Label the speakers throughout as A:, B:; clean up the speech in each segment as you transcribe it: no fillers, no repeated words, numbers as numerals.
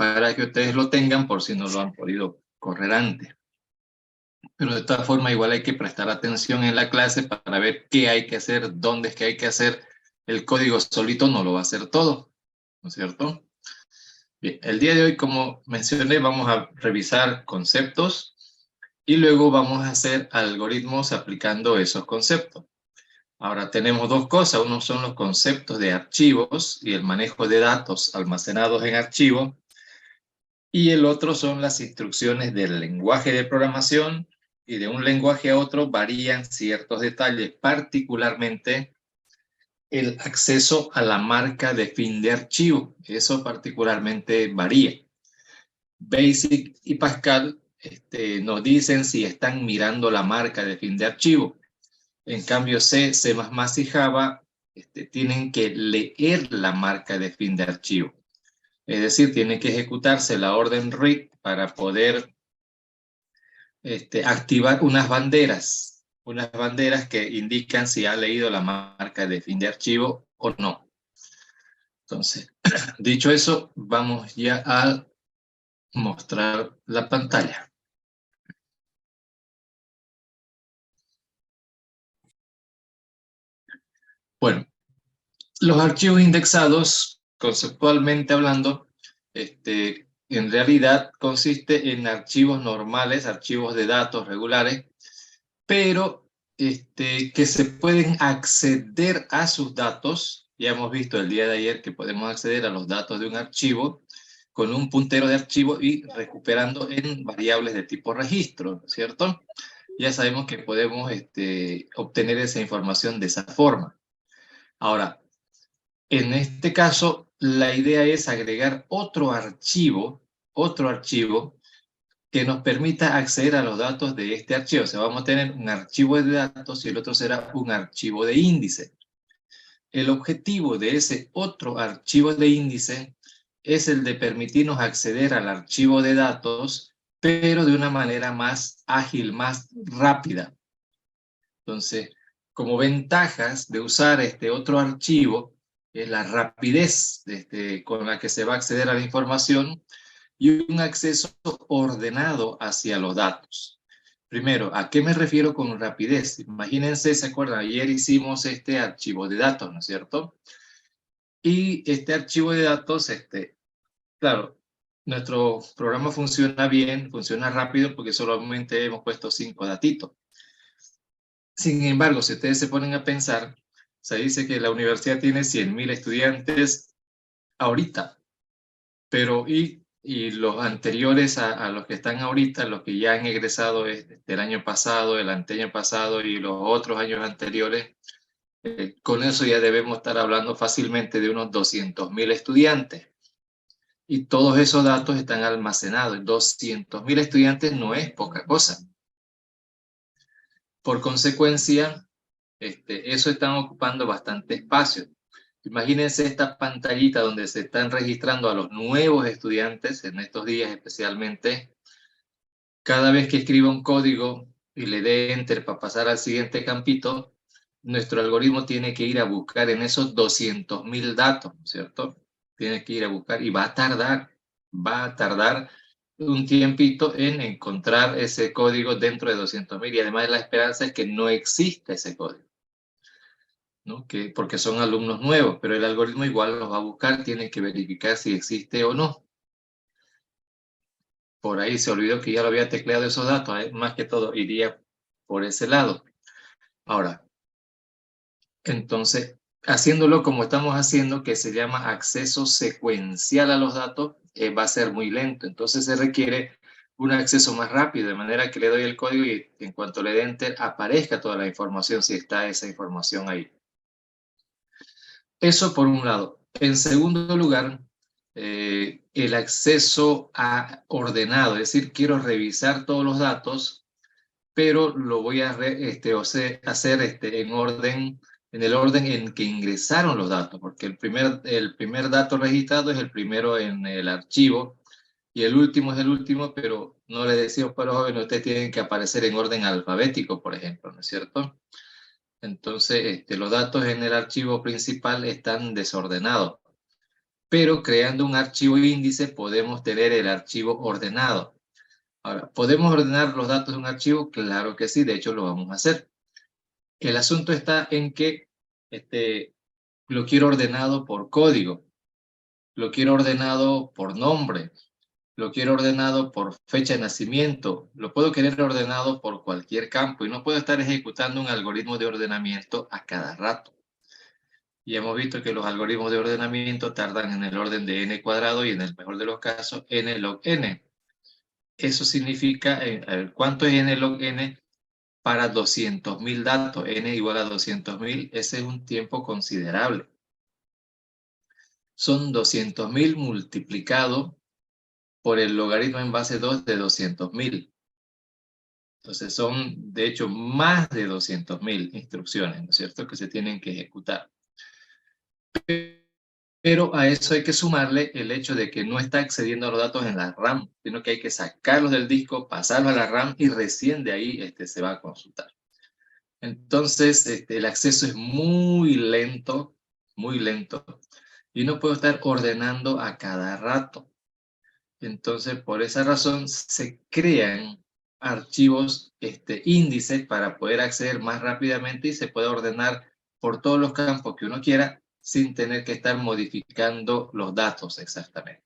A: para que ustedes lo tengan por si no lo han podido correr antes. Pero de todas formas, igual hay que prestar atención en la clase para ver qué hay que hacer, dónde es que hay que hacer. El código solito no lo va a hacer todo, ¿no es cierto? Bien, el día de hoy, como mencioné, vamos a revisar conceptos y luego vamos a hacer algoritmos aplicando esos conceptos. Ahora tenemos dos cosas. Uno son los conceptos de archivos y el manejo de datos almacenados en archivos. Y el otro son las instrucciones del lenguaje de programación, y de un lenguaje a otro varían ciertos detalles, particularmente el acceso a la marca de fin de archivo. Eso particularmente varía. Basic y Pascal nos dicen si están mirando la marca de fin de archivo. En cambio, C, C++ y Java tienen que leer la marca de fin de archivo. Es decir, tiene que ejecutarse la orden read para poder activar unas banderas que indican si ha leído la marca de fin de archivo o no. Entonces, dicho eso, vamos ya a mostrar la pantalla. Bueno, los archivos indexados, conceptualmente hablando, en realidad consiste en archivos normales, archivos de datos regulares, pero que se pueden acceder a sus datos. Ya hemos visto el día de ayer que podemos acceder a los datos de un archivo con un puntero de archivo y recuperando en variables de tipo registro, ¿cierto? Ya sabemos que podemos obtener esa información de esa forma. Ahora, en este caso, la idea es agregar otro archivo que nos permita acceder a los datos de este archivo. O sea, vamos a tener un archivo de datos y el otro será un archivo de índice. El objetivo de ese otro archivo de índice es el de permitirnos acceder al archivo de datos, pero de una manera más ágil, más rápida. Entonces, como ventajas de usar este otro archivo, es la rapidez con la que se va a acceder a la información y un acceso ordenado hacia los datos. Primero, ¿a qué me refiero con rapidez? Imagínense, ¿se acuerdan? Ayer hicimos este archivo de datos, ¿no es cierto? Y este archivo de datos, claro, nuestro programa funciona bien, funciona rápido porque solamente hemos puesto 5 datitos. Sin embargo, si ustedes se ponen a pensar, se dice que la universidad tiene 100.000 estudiantes ahorita, pero y los anteriores a los que están ahorita, los que ya han egresado el año pasado, el anteaño pasado y los otros años anteriores, con eso ya debemos estar hablando fácilmente de unos 200.000 estudiantes. Y todos esos datos están almacenados. 200.000 estudiantes no es poca cosa. Por consecuencia, eso están ocupando bastante espacio. Imagínense esta pantallita donde se están registrando a los nuevos estudiantes, en estos días especialmente. Cada vez que escriba un código y le dé enter para pasar al siguiente campito, nuestro algoritmo tiene que ir a buscar en esos 200.000 datos, ¿cierto? Tiene que ir a buscar y va a tardar un tiempito en encontrar ese código dentro de 200.000, y además la esperanza es que no exista ese código, ¿no? Porque son alumnos nuevos, pero el algoritmo igual los va a buscar, tiene que verificar si existe o no. Por ahí se olvidó que ya lo había tecleado esos datos, más que todo iría por ese lado. Ahora, entonces, haciéndolo como estamos haciendo, que se llama acceso secuencial a los datos, va a ser muy lento. Entonces se requiere un acceso más rápido, de manera que le doy el código y en cuanto le dé enter aparezca toda la información, si está esa información ahí. Eso por un lado. En segundo lugar, el acceso ordenado, es decir, quiero revisar todos los datos, pero lo voy a hacer en el orden en que ingresaron los datos, porque el primer dato registrado es el primero en el archivo y el último es el último, pero no le decimos para los jóvenes, ustedes tienen que aparecer en orden alfabético, por ejemplo, ¿no es cierto? Entonces, los datos en el archivo principal están desordenados. pero creando un archivo índice podemos tener el archivo ordenado. Ahora, ¿podemos ordenar los datos de un archivo? Claro que sí, de hecho lo vamos a hacer. El asunto está en que lo quiero ordenado por código, lo quiero ordenado por nombre, lo quiero ordenado por fecha de nacimiento, lo puedo querer ordenado por cualquier campo y no puedo estar ejecutando un algoritmo de ordenamiento a cada rato. Y hemos visto que los algoritmos de ordenamiento tardan en el orden de n cuadrado y en el mejor de los casos n log n. Eso significa, a ver, ¿cuánto es n log n para 200.000 datos? N igual a 200.000, ese es un tiempo considerable. Son 200.000 multiplicado por el logaritmo en base 2 de 200.000. Entonces son, de hecho, más de 200.000 instrucciones, ¿no es cierto?, que se tienen que ejecutar. Pero a eso hay que sumarle el hecho de que no está accediendo a los datos en la RAM, sino que hay que sacarlos del disco, pasarlos a la RAM y recién de ahí se va a consultar. Entonces, el acceso es muy lento, y no puedo estar ordenando a cada rato. Entonces, por esa razón, se crean archivos índices para poder acceder más rápidamente y se puede ordenar por todos los campos que uno quiera sin tener que estar modificando los datos exactamente.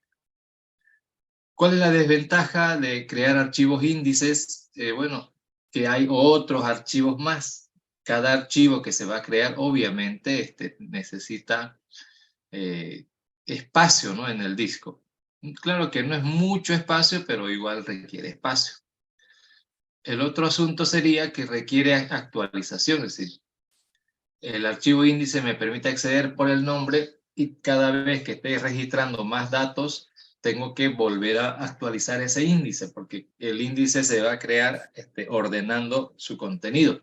A: ¿Cuál es la desventaja de crear archivos índices? Bueno, que hay otros archivos más. Cada archivo que se va a crear, obviamente, necesita espacio, ¿no?, en el disco. Claro que no es mucho espacio, pero igual requiere espacio. El otro asunto sería que requiere actualización, es decir, el archivo índice me permite acceder por el nombre y cada vez que esté registrando más datos, tengo que volver a actualizar ese índice, porque el índice se va a crear ordenando su contenido.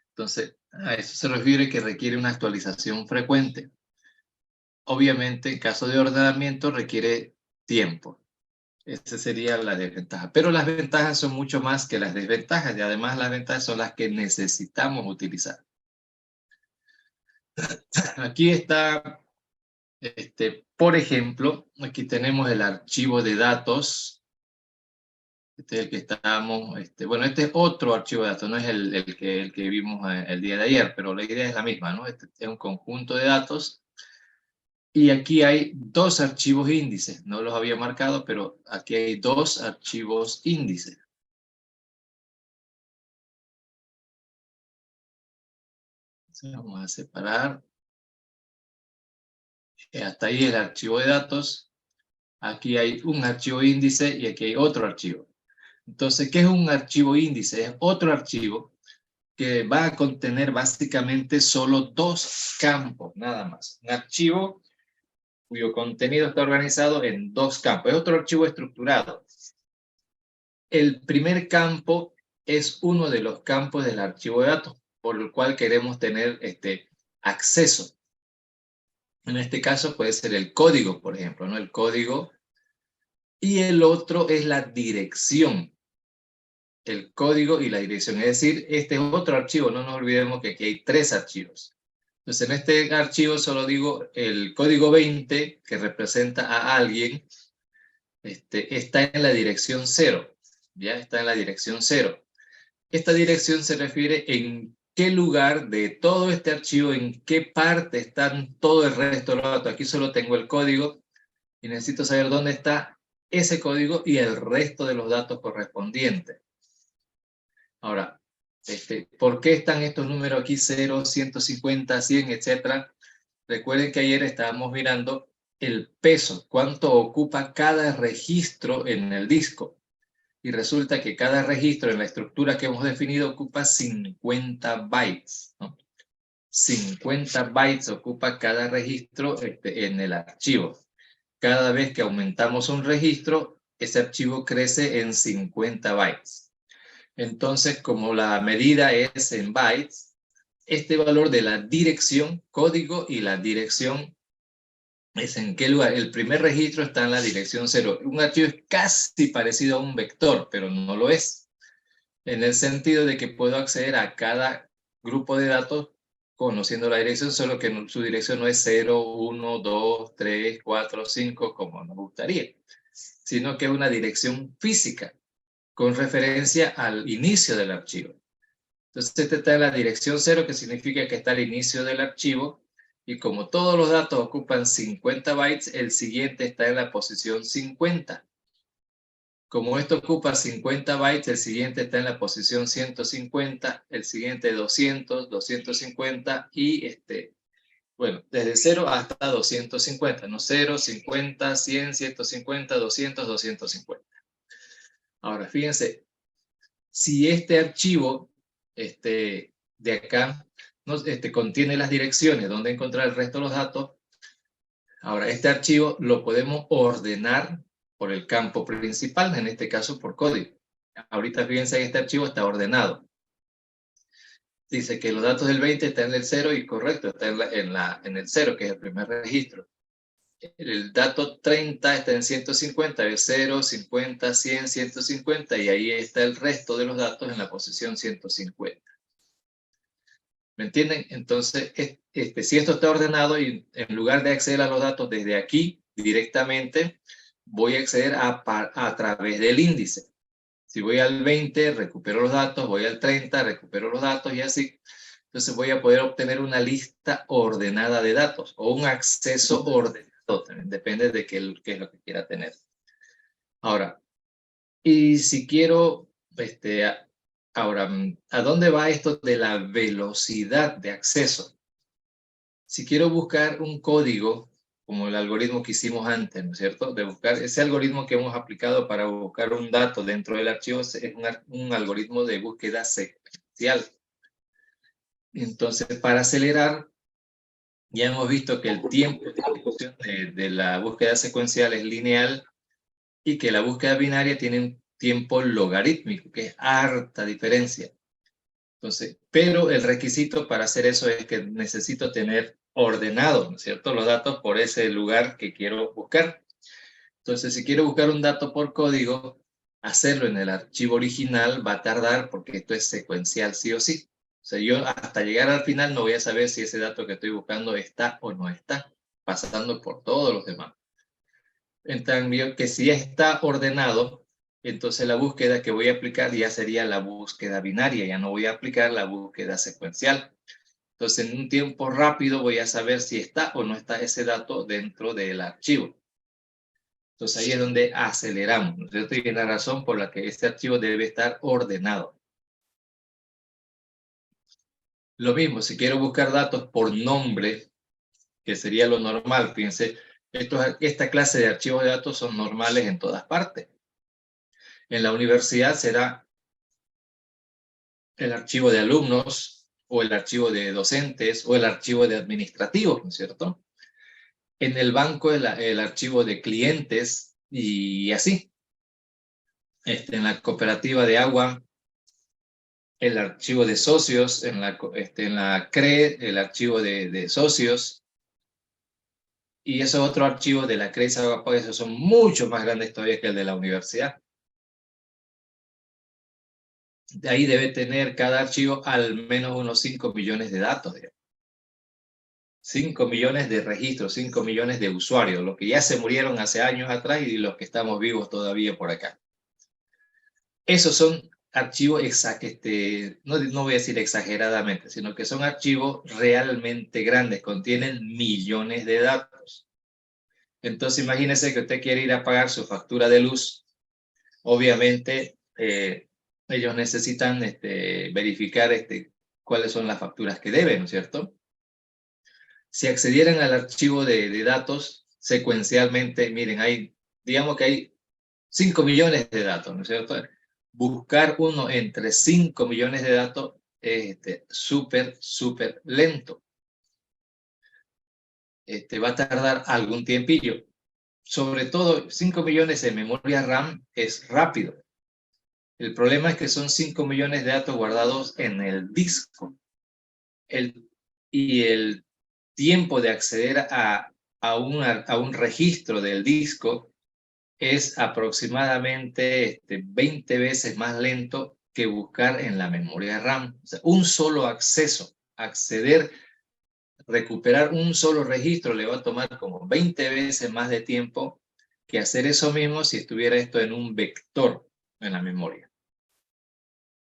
A: Entonces, a eso se refiere que requiere una actualización frecuente. Obviamente, en caso de ordenamiento, requiere tiempo. Esa sería la desventaja. Pero las ventajas son mucho más que las desventajas, y además las ventajas son las que necesitamos utilizar. Aquí está, por ejemplo, aquí tenemos el archivo de datos. Este es el que estamos, bueno, este es otro archivo de datos, no es el que vimos el día de ayer, pero la idea es la misma, ¿no? Este es un conjunto de datos. Y aquí hay dos archivos índices, no los había marcado, pero aquí hay dos archivos índices. Entonces vamos a separar. Hasta ahí el archivo de datos. Aquí hay un archivo índice y aquí hay otro archivo. Entonces, ¿qué es un archivo índice? Es otro archivo que va a contener básicamente solo dos campos, nada más. Un archivo cuyo contenido está organizado en dos campos. Es otro archivo estructurado. El primer campo es uno de los campos del archivo de datos, por el cual queremos tener acceso. En este caso puede ser el código, por ejemplo, ¿no? El código. Y el otro es la dirección. El código y la dirección. Es decir, este es otro archivo. No nos olvidemos que aquí hay tres archivos. Entonces, en este archivo solo digo el código 20, que representa a alguien, está en la dirección 0. Ya está en la dirección 0. Esta dirección se refiere en qué lugar de todo este archivo, en qué parte están todo el resto de los datos. Aquí solo tengo el código y necesito saber dónde está ese código y el resto de los datos correspondientes. Ahora, ¿por qué están estos números aquí 0, 150, 100, etcétera? Recuerden que ayer estábamos mirando el peso, cuánto ocupa cada registro en el disco. Y resulta que cada registro en la estructura que hemos definido ocupa 50 bytes, ¿no? 50 bytes ocupa cada registro en el archivo. Cada vez que aumentamos un registro, ese archivo crece en 50 bytes. Entonces, como la medida es en bytes, este valor de la dirección, código y la dirección, es en qué lugar. El primer registro está en la dirección 0. Un archivo es casi parecido a un vector, pero no lo es. En el sentido de que puedo acceder a cada grupo de datos conociendo la dirección, solo que su dirección no es 0, 1, 2, 3, 4, 5, como nos gustaría, sino que es una dirección física con referencia al inicio del archivo. Entonces, este está en la dirección 0, que significa que está al inicio del archivo, y como todos los datos ocupan 50 bytes, el siguiente está en la posición 50. Como esto ocupa 50 bytes, el siguiente está en la posición 150, el siguiente 200, 250 y bueno, desde 0 hasta 250, ¿no? 0, 50, 100, 150, 200, 250. Ahora, fíjense, si este archivo de acá contiene las direcciones donde encontrar el resto de los datos, ahora este archivo lo podemos ordenar por el campo principal, en este caso por código. Ahorita fíjense que este archivo está ordenado. Dice que los datos del 20 están en el 0 y correcto, está en el 0, que es el primer registro. El dato 30 está en 150, es 0, 50, 100, 150, y ahí está el resto de los datos en la posición 150. ¿Me entienden? Entonces, si esto está ordenado, y en lugar de acceder a los datos desde aquí directamente, voy a acceder a través del índice. Si voy al 20, recupero los datos, voy al 30, recupero los datos y así. Entonces voy a poder obtener una lista ordenada de datos o un acceso ordenado. Depende de qué es lo que quiera tener. Ahora, y si quiero, ahora, ¿a dónde va esto de la velocidad de acceso? Si quiero buscar un código, como el algoritmo que hicimos antes, ¿no es cierto? De buscar ese algoritmo que hemos aplicado para buscar un dato dentro del archivo, es un algoritmo de búsqueda secuencial. Entonces, para acelerar, ya hemos visto que el tiempo de ejecución de la búsqueda secuencial es lineal y que la búsqueda binaria tiene un tiempo logarítmico, que es harta diferencia. Entonces, pero el requisito para hacer eso es que necesito tener ordenado, ¿no es cierto?, los datos por ese lugar que quiero buscar. Entonces, si quiero buscar un dato por código, hacerlo en el archivo original va a tardar porque esto es secuencial sí o sí. O sea, yo hasta llegar al final no voy a saber si ese dato que estoy buscando está o no está, pasando por todos los demás. En cambio, que si está ordenado, entonces la búsqueda que voy a aplicar ya sería la búsqueda binaria, ya no voy a aplicar la búsqueda secuencial. Entonces, en un tiempo rápido voy a saber si está o no está ese dato dentro del archivo. Entonces, ahí es donde aceleramos, ¿no es cierto? Y es la razón por la que este archivo debe estar ordenado. Lo mismo, si quiero buscar datos por nombre, que sería lo normal, fíjense, esta clase de archivos de datos son normales en todas partes. En la universidad será el archivo de alumnos, o el archivo de docentes, o el archivo de administrativos, ¿no es cierto? En el banco el archivo de clientes, y así. En la cooperativa de agua, el archivo de socios, en la CRE, el archivo de socios, y esos otros archivos de la CRE y Sagapaga, esos son mucho más grandes todavía que el de la universidad. De ahí debe tener cada archivo al menos unos 5 millones de datos, digamos. 5 millones de registros, 5 millones de usuarios, los que ya se murieron hace años atrás y los que estamos vivos todavía por acá. Esos son archivos, no voy a decir exageradamente, sino que son archivos realmente grandes, contienen millones de datos. Entonces imagínese que usted quiere ir a pagar su factura de luz. Obviamente ellos necesitan verificar cuáles son las facturas que deben, ¿no es cierto? Si accedieran al archivo de datos secuencialmente, miren, digamos que hay 5 millones de datos, ¿no es cierto? Buscar uno entre 5 millones de datos es súper lento. Va a tardar algún tiempillo. Sobre todo, 5 millones de memoria RAM es rápido. El problema es que son 5 millones de datos guardados en el disco. Y el tiempo de acceder a un registro del disco es aproximadamente 20 veces más lento que buscar en la memoria RAM. O sea, un solo acceso, acceder recuperar un solo registro le va a tomar como 20 veces más de tiempo que hacer eso mismo si estuviera esto en un vector en la memoria.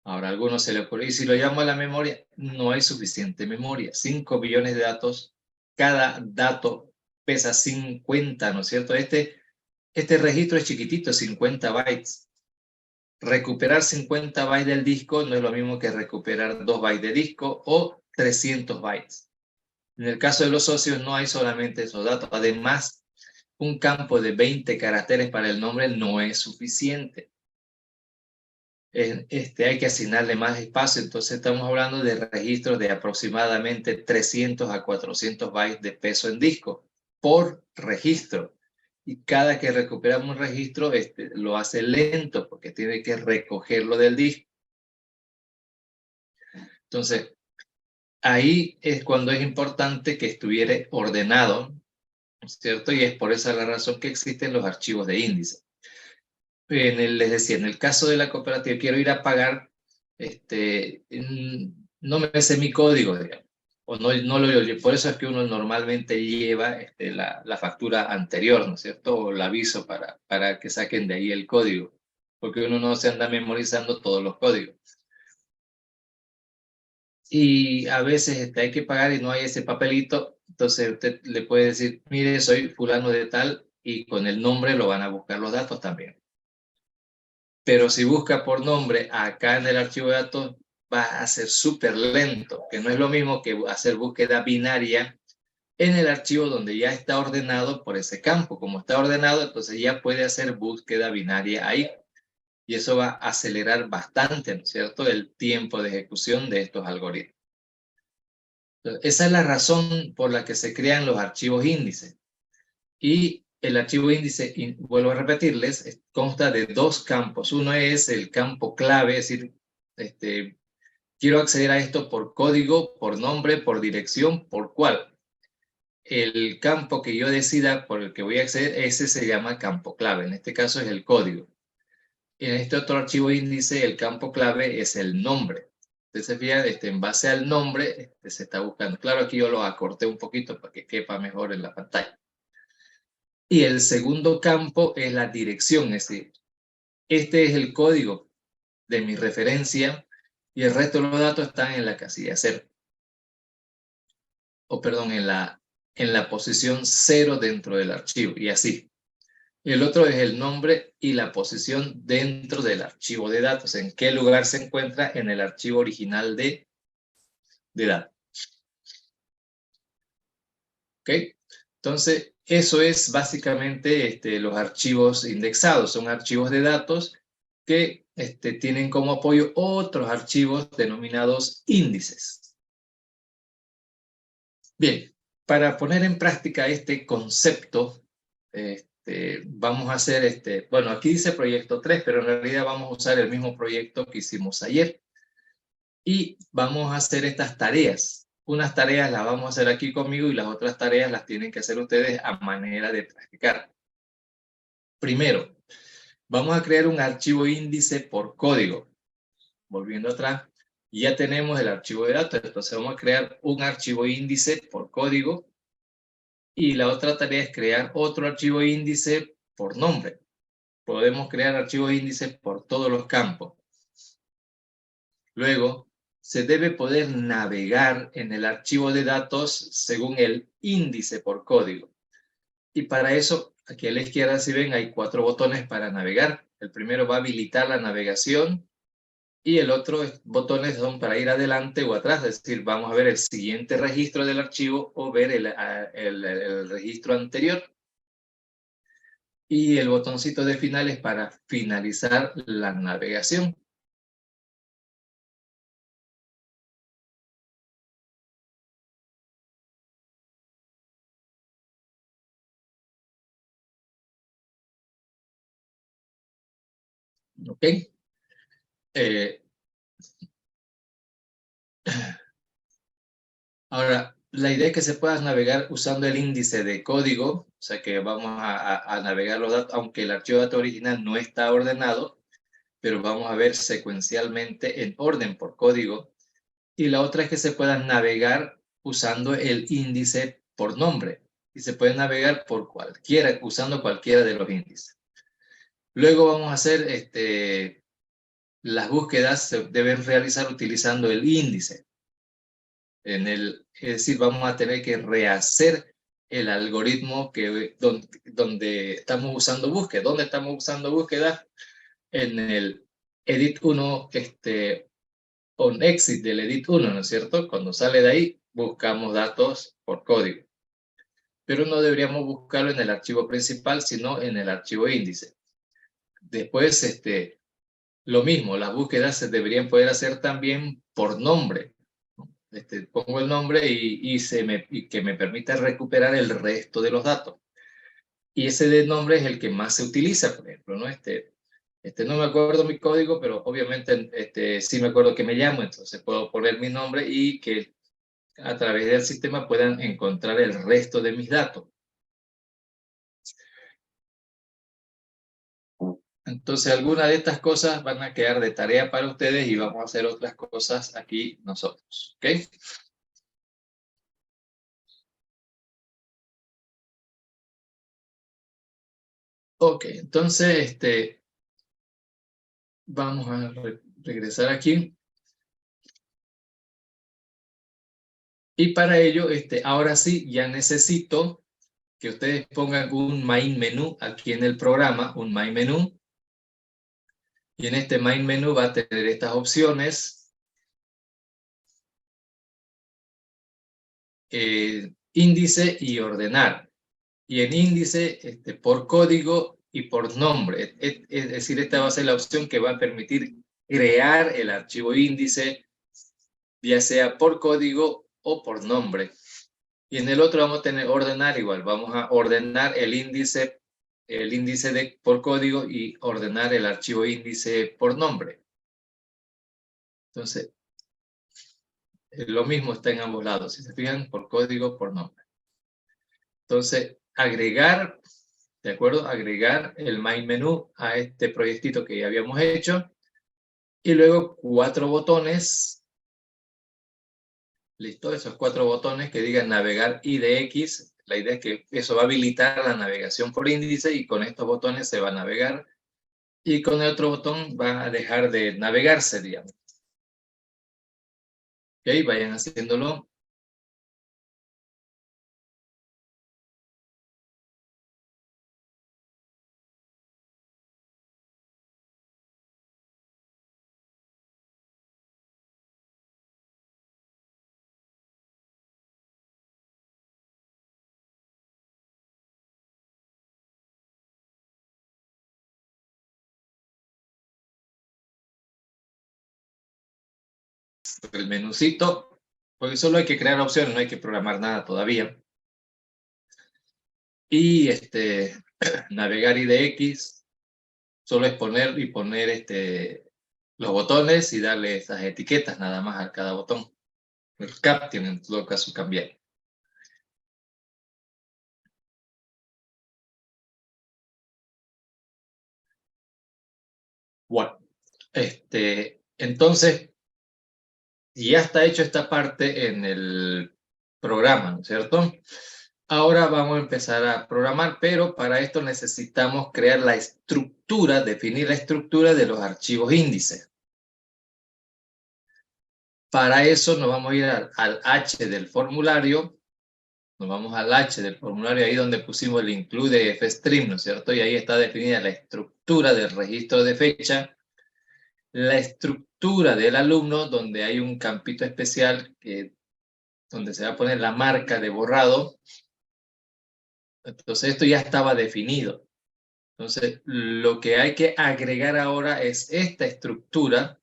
A: Ahora, a algunos se le ocurre, y si lo llamo a la memoria, no hay suficiente memoria. 5 billones de datos, cada dato pesa 50, ¿no es cierto? Este registro es chiquitito, 50 bytes. Recuperar 50 bytes del disco no es lo mismo que recuperar 2 bytes de disco o 300 bytes. En el caso de los socios no hay solamente esos datos. Además, un campo de 20 caracteres para el nombre no es suficiente. Hay que asignarle más espacio, entonces estamos hablando de registros de aproximadamente 300 a 400 bytes de peso en disco por registro. Y cada que recuperamos un registro, lo hace lento porque tiene que recogerlo del disco. Entonces, ahí es cuando es importante que estuviera ordenado, ¿cierto? Y es por esa la razón que existen los archivos de índice. Les decía, en el caso de la cooperativa, quiero ir a pagar, no me sé mi código, digamos, o no lo, por eso es que uno normalmente lleva la factura anterior, ¿no es cierto? O el aviso para que saquen de ahí el código, porque uno no se anda memorizando todos los códigos. Y a veces hay que pagar y no hay ese papelito, entonces usted le puede decir, mire, soy fulano de tal, y con el nombre lo van a buscar los datos también. Pero si busca por nombre acá en el archivo de datos, va a ser súper lento, que no es lo mismo que hacer búsqueda binaria en el archivo donde ya está ordenado por ese campo. Como está ordenado, entonces ya puede hacer búsqueda binaria ahí. Y eso va a acelerar bastante, ¿no es cierto?, el tiempo de ejecución de estos algoritmos. Entonces, esa es la razón por la que se crean los archivos índices. Y el archivo índice, vuelvo a repetirles, consta de dos campos. Uno es el campo clave, es decir, quiero acceder a esto por código, por nombre, por dirección, por cuál. El campo que yo decida por el que voy a acceder, ese se llama campo clave. En este caso es el código. En este otro archivo índice, el campo clave es el nombre. Entonces, fíjate, en base al nombre se está buscando. Claro, aquí yo lo acorté un poquito para que quepa mejor en la pantalla. Y el segundo campo es la dirección, es decir, este es el código de mi referencia y el resto de los datos están en la casilla 0. O perdón, en la posición 0 dentro del archivo y así. El otro es el nombre y la posición dentro del archivo de datos. En qué lugar se encuentra en el archivo original de datos. ¿Ok? Entonces, eso es básicamente los archivos indexados. Son archivos de datos que tienen como apoyo otros archivos denominados índices. Bien, para poner en práctica este concepto, vamos a hacer, bueno, aquí dice proyecto 3, pero en realidad vamos a usar el mismo proyecto que hicimos ayer. Y vamos a hacer estas tareas. Unas tareas las vamos a hacer aquí conmigo y las otras tareas las tienen que hacer ustedes a manera de practicar. Primero, vamos a crear un archivo índice por código. Volviendo atrás, ya tenemos el archivo de datos, entonces vamos a crear un archivo índice por código y la otra tarea es crear otro archivo índice por nombre. Podemos crear archivos índices por todos los campos. Luego, se debe poder navegar en el archivo de datos según el índice por código. Y para eso, aquí a la izquierda, si ven, hay 4 botones para navegar. El primero va a habilitar la navegación y el otro botones son para ir adelante o atrás, es decir, vamos a ver el siguiente registro del archivo o ver el registro anterior. Y el botoncito de final es para finalizar la navegación. ¿Ok? Ahora, la idea es que se pueda navegar usando el índice de código, o sea que vamos a navegar los datos, aunque el archivo de datos original no está ordenado, pero vamos a ver secuencialmente en orden por código. Y la otra es que se pueda navegar usando el índice por nombre. Y se puede navegar por cualquiera, usando cualquiera de los índices. Luego vamos a hacer, las búsquedas se deben realizar utilizando el índice. Es decir, vamos a tener que rehacer el algoritmo donde estamos usando búsqueda. ¿Dónde estamos usando búsqueda? En el edit 1, on exit del edit 1, ¿no es cierto? Cuando sale de ahí, buscamos datos por código. Pero no deberíamos buscarlo en el archivo principal, sino en el archivo índice. Después, lo mismo, las búsquedas se deberían poder hacer también por nombre. Pongo el nombre y que me permita recuperar el resto de los datos. Y ese de nombre es el que más se utiliza, por ejemplo, ¿no? No me acuerdo mi código, pero obviamente sí me acuerdo que me llamo, entonces puedo poner mi nombre y que a través del sistema puedan encontrar el resto de mis datos. Entonces, algunas de estas cosas van a quedar de tarea para ustedes y vamos a hacer otras cosas aquí nosotros, ¿ok? Ok, entonces, vamos a regresar aquí. Y para ello, ahora sí, ya necesito que ustedes pongan un main menú aquí en el programa, un main menú. Y en este main menú va a tener estas opciones. Índice y ordenar. Y en índice, por código y por nombre. Es decir, esta va a ser la opción que va a permitir crear el archivo índice, ya sea por código o por nombre. Y en el otro vamos a tener ordenar igual. Vamos a ordenar el índice por código y ordenar el archivo índice por nombre. Entonces, lo mismo está en ambos lados. Si se fijan, por código, por nombre. Entonces, agregar, ¿de acuerdo? Agregar el main menú a este proyectito que ya habíamos hecho. Y luego 4 botones. Listo, esos 4 botones que digan navegar IDX. La idea es que eso va a habilitar la navegación por índice y con estos botones se va a navegar. Y con el otro botón va a dejar de navegarse, digamos. Ok, vayan haciéndolo. El menucito, porque solo hay que crear opciones, no hay que programar nada todavía. Y navegar IDX, solo es poner los botones y darle esas etiquetas nada más a cada botón. El caption en todo caso cambiar. Bueno, entonces ya está hecho esta parte en el programa, ¿no es cierto? Ahora vamos a empezar a programar, pero para esto necesitamos crear la estructura, definir la estructura de los archivos índices. Para eso nos vamos a ir al H del formulario, nos vamos al H del formulario, ahí donde pusimos el include fstream, ¿no es cierto? Y ahí está definida la estructura del registro de fecha, la estructura del alumno, donde hay un campito especial donde se va a poner la marca de borrado. Entonces esto ya estaba definido. Entonces lo que hay que agregar ahora es esta estructura,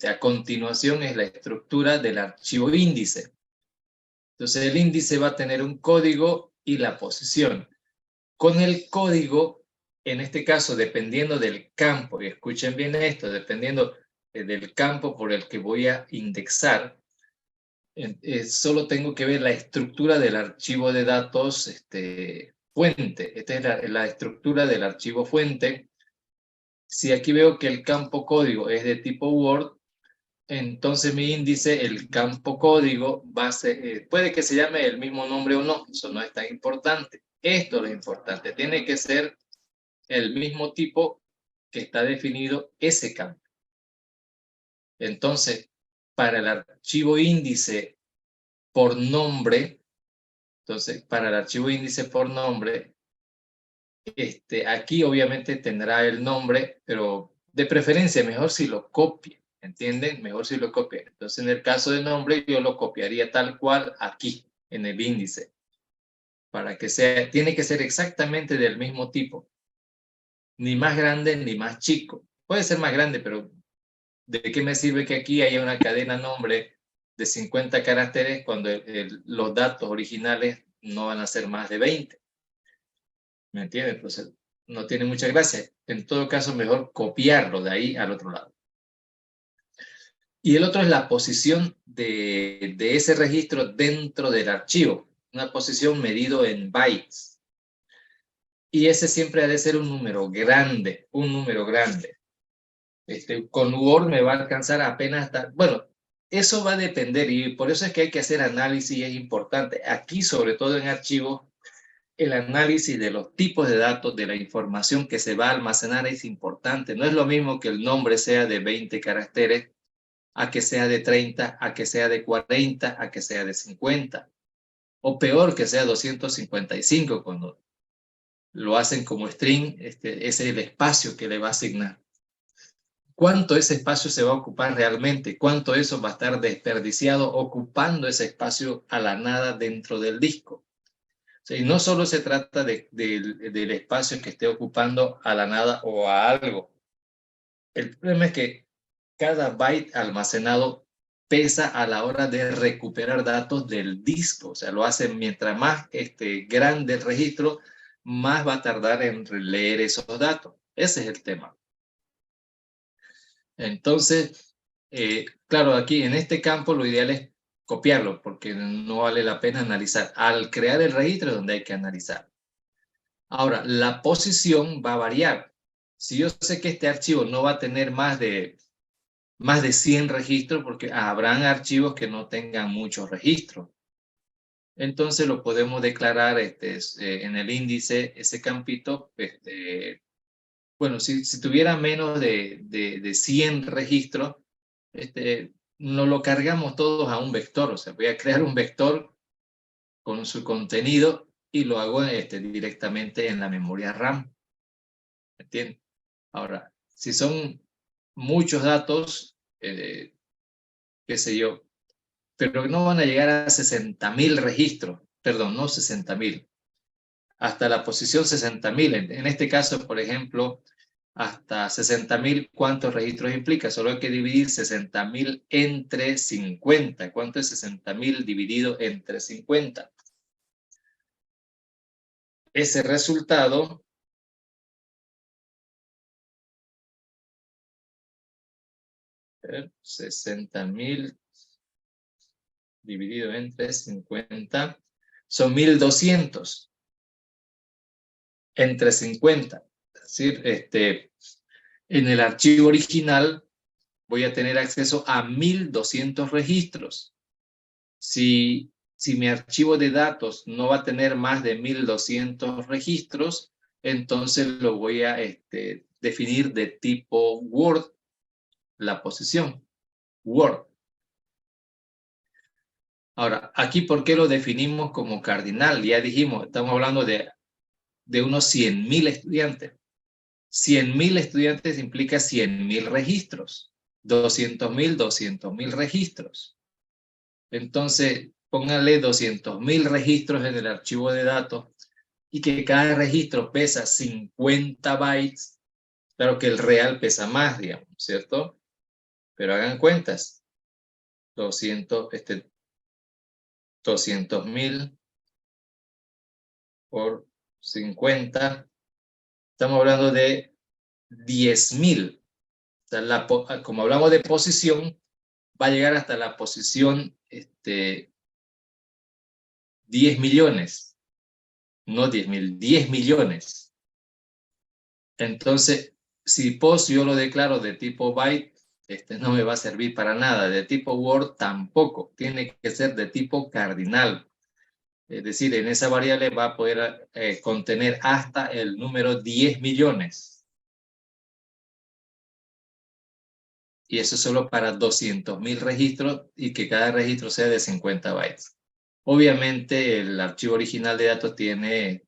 A: a continuación es la estructura del archivo índice. Entonces el índice va a tener un código y la posición. Con el código, en este caso, dependiendo del campo, y escuchen bien esto, dependiendo del campo por el que voy a indexar, solo tengo que ver la estructura del archivo de datos fuente. Esta es la estructura del archivo fuente. Si aquí veo que el campo código es de tipo Word, entonces mi índice, el campo código, va a ser, puede que se llame el mismo nombre o no, eso no es tan importante. Esto es lo importante, tiene que ser el mismo tipo que está definido ese campo. Entonces, para el archivo índice por nombre, entonces, para el archivo índice por nombre, aquí obviamente tendrá el nombre, pero de preferencia mejor si lo copie, ¿entienden? Mejor si lo copie. Entonces, en el caso del nombre, yo lo copiaría tal cual aquí, en el índice, para que sea, tiene que ser exactamente del mismo tipo, ni más grande ni más chico. Puede ser más grande, pero ¿de qué me sirve que aquí haya una cadena nombre de 50 caracteres cuando los datos originales no van a ser más de 20? ¿Me entiendes? Entonces, no tiene mucha gracia. En todo caso, mejor copiarlo de ahí al otro lado. Y el otro es la posición de ese registro dentro del archivo. Una posición medido en bytes. Y ese siempre ha de ser un número grande, un número grande. Con Word me va a alcanzar apenas hasta... Bueno, eso va a depender y por eso es que hay que hacer análisis y es importante. Aquí, sobre todo en archivos, el análisis de los tipos de datos, de la información que se va a almacenar es importante. No es lo mismo que el nombre sea de 20 caracteres, a que sea de 30, a que sea de 40, a que sea de 50. O peor, que sea 255 cuando lo hacen como string, ese es el espacio que le va a asignar. ¿Cuánto ese espacio se va a ocupar realmente? ¿Cuánto eso va a estar desperdiciado ocupando ese espacio a la nada dentro del disco? Y no solo se trata del espacio que esté ocupando a la nada o a algo. El problema es que cada byte almacenado pesa a la hora de recuperar datos del disco. O sea, lo hacen mientras más grande el registro, más va a tardar en leer esos datos. Ese es el tema. Entonces, claro, aquí en este campo lo ideal es copiarlo porque no vale la pena analizar. Al crear el registro es donde hay que analizar. Ahora, la posición va a variar. Si yo sé que este archivo no va a tener más de 100 registros, porque habrán archivos que no tengan muchos registros. Entonces lo podemos declarar en el índice, ese campito, bueno, si tuviera menos de 100 registros, nos lo cargamos todos a un vector. O sea, voy a crear un vector con su contenido y lo hago directamente en la memoria RAM. ¿Entiendes? Ahora, si son muchos datos, qué sé yo, pero no van a llegar a 60.000 registros, perdón, no 60.000, hasta la posición 60.000. En este caso, por ejemplo, hasta 60.000, ¿cuántos registros implica? Solo hay que dividir 60.000 entre 50. ¿Cuánto es 60.000 dividido entre 50? Ese resultado 60.000 dividido entre 50 son 1.200 entre 50. Es decir, en el archivo original voy a tener acceso a 1.200 registros. Si mi archivo de datos no va a tener más de 1.200 registros, entonces lo voy a definir de tipo Word, la posición, Word. Ahora, aquí, ¿por qué lo definimos como cardinal? Ya dijimos, estamos hablando de unos 100.000 estudiantes. 100.000 estudiantes implica 100.000 registros. 200.000 registros. Entonces, pónganle 200.000 registros en el archivo de datos y que cada registro pesa 50 bytes. Claro que el real pesa más, digamos, ¿cierto? Pero hagan cuentas. 200.000 por 50. Estamos hablando de 10.000. O sea, como hablamos de posición, va a llegar hasta la posición 10 millones. No 10.000, 10 millones. Entonces, si post yo lo declaro de tipo byte, este no me va a servir para nada. De tipo Word tampoco, tiene que ser de tipo cardinal. Es decir, en esa variable va a poder contener hasta el número 10 millones. Y eso es solo para 200.000 registros y que cada registro sea de 50 bytes. Obviamente el archivo original de datos tiene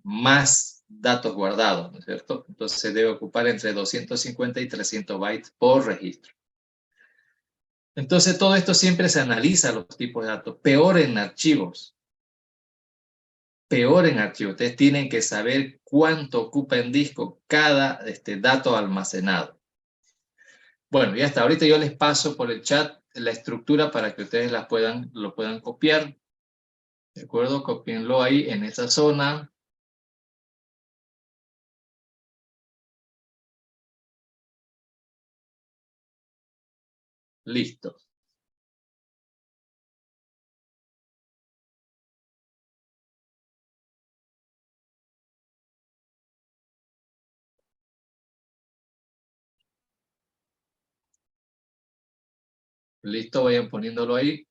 A: más datos guardados, ¿no es cierto? Entonces se debe ocupar entre 250 y 300 bytes por registro. Entonces todo esto siempre se analiza los tipos de datos. Peor en archivos. Peor en archivos. Ustedes tienen que saber cuánto ocupa en disco cada dato almacenado. Bueno, ya hasta ahorita yo les paso por el chat la estructura para que ustedes lo puedan copiar. ¿De acuerdo? Copienlo ahí en esa zona. Listo. Listo, vayan poniéndolo ahí.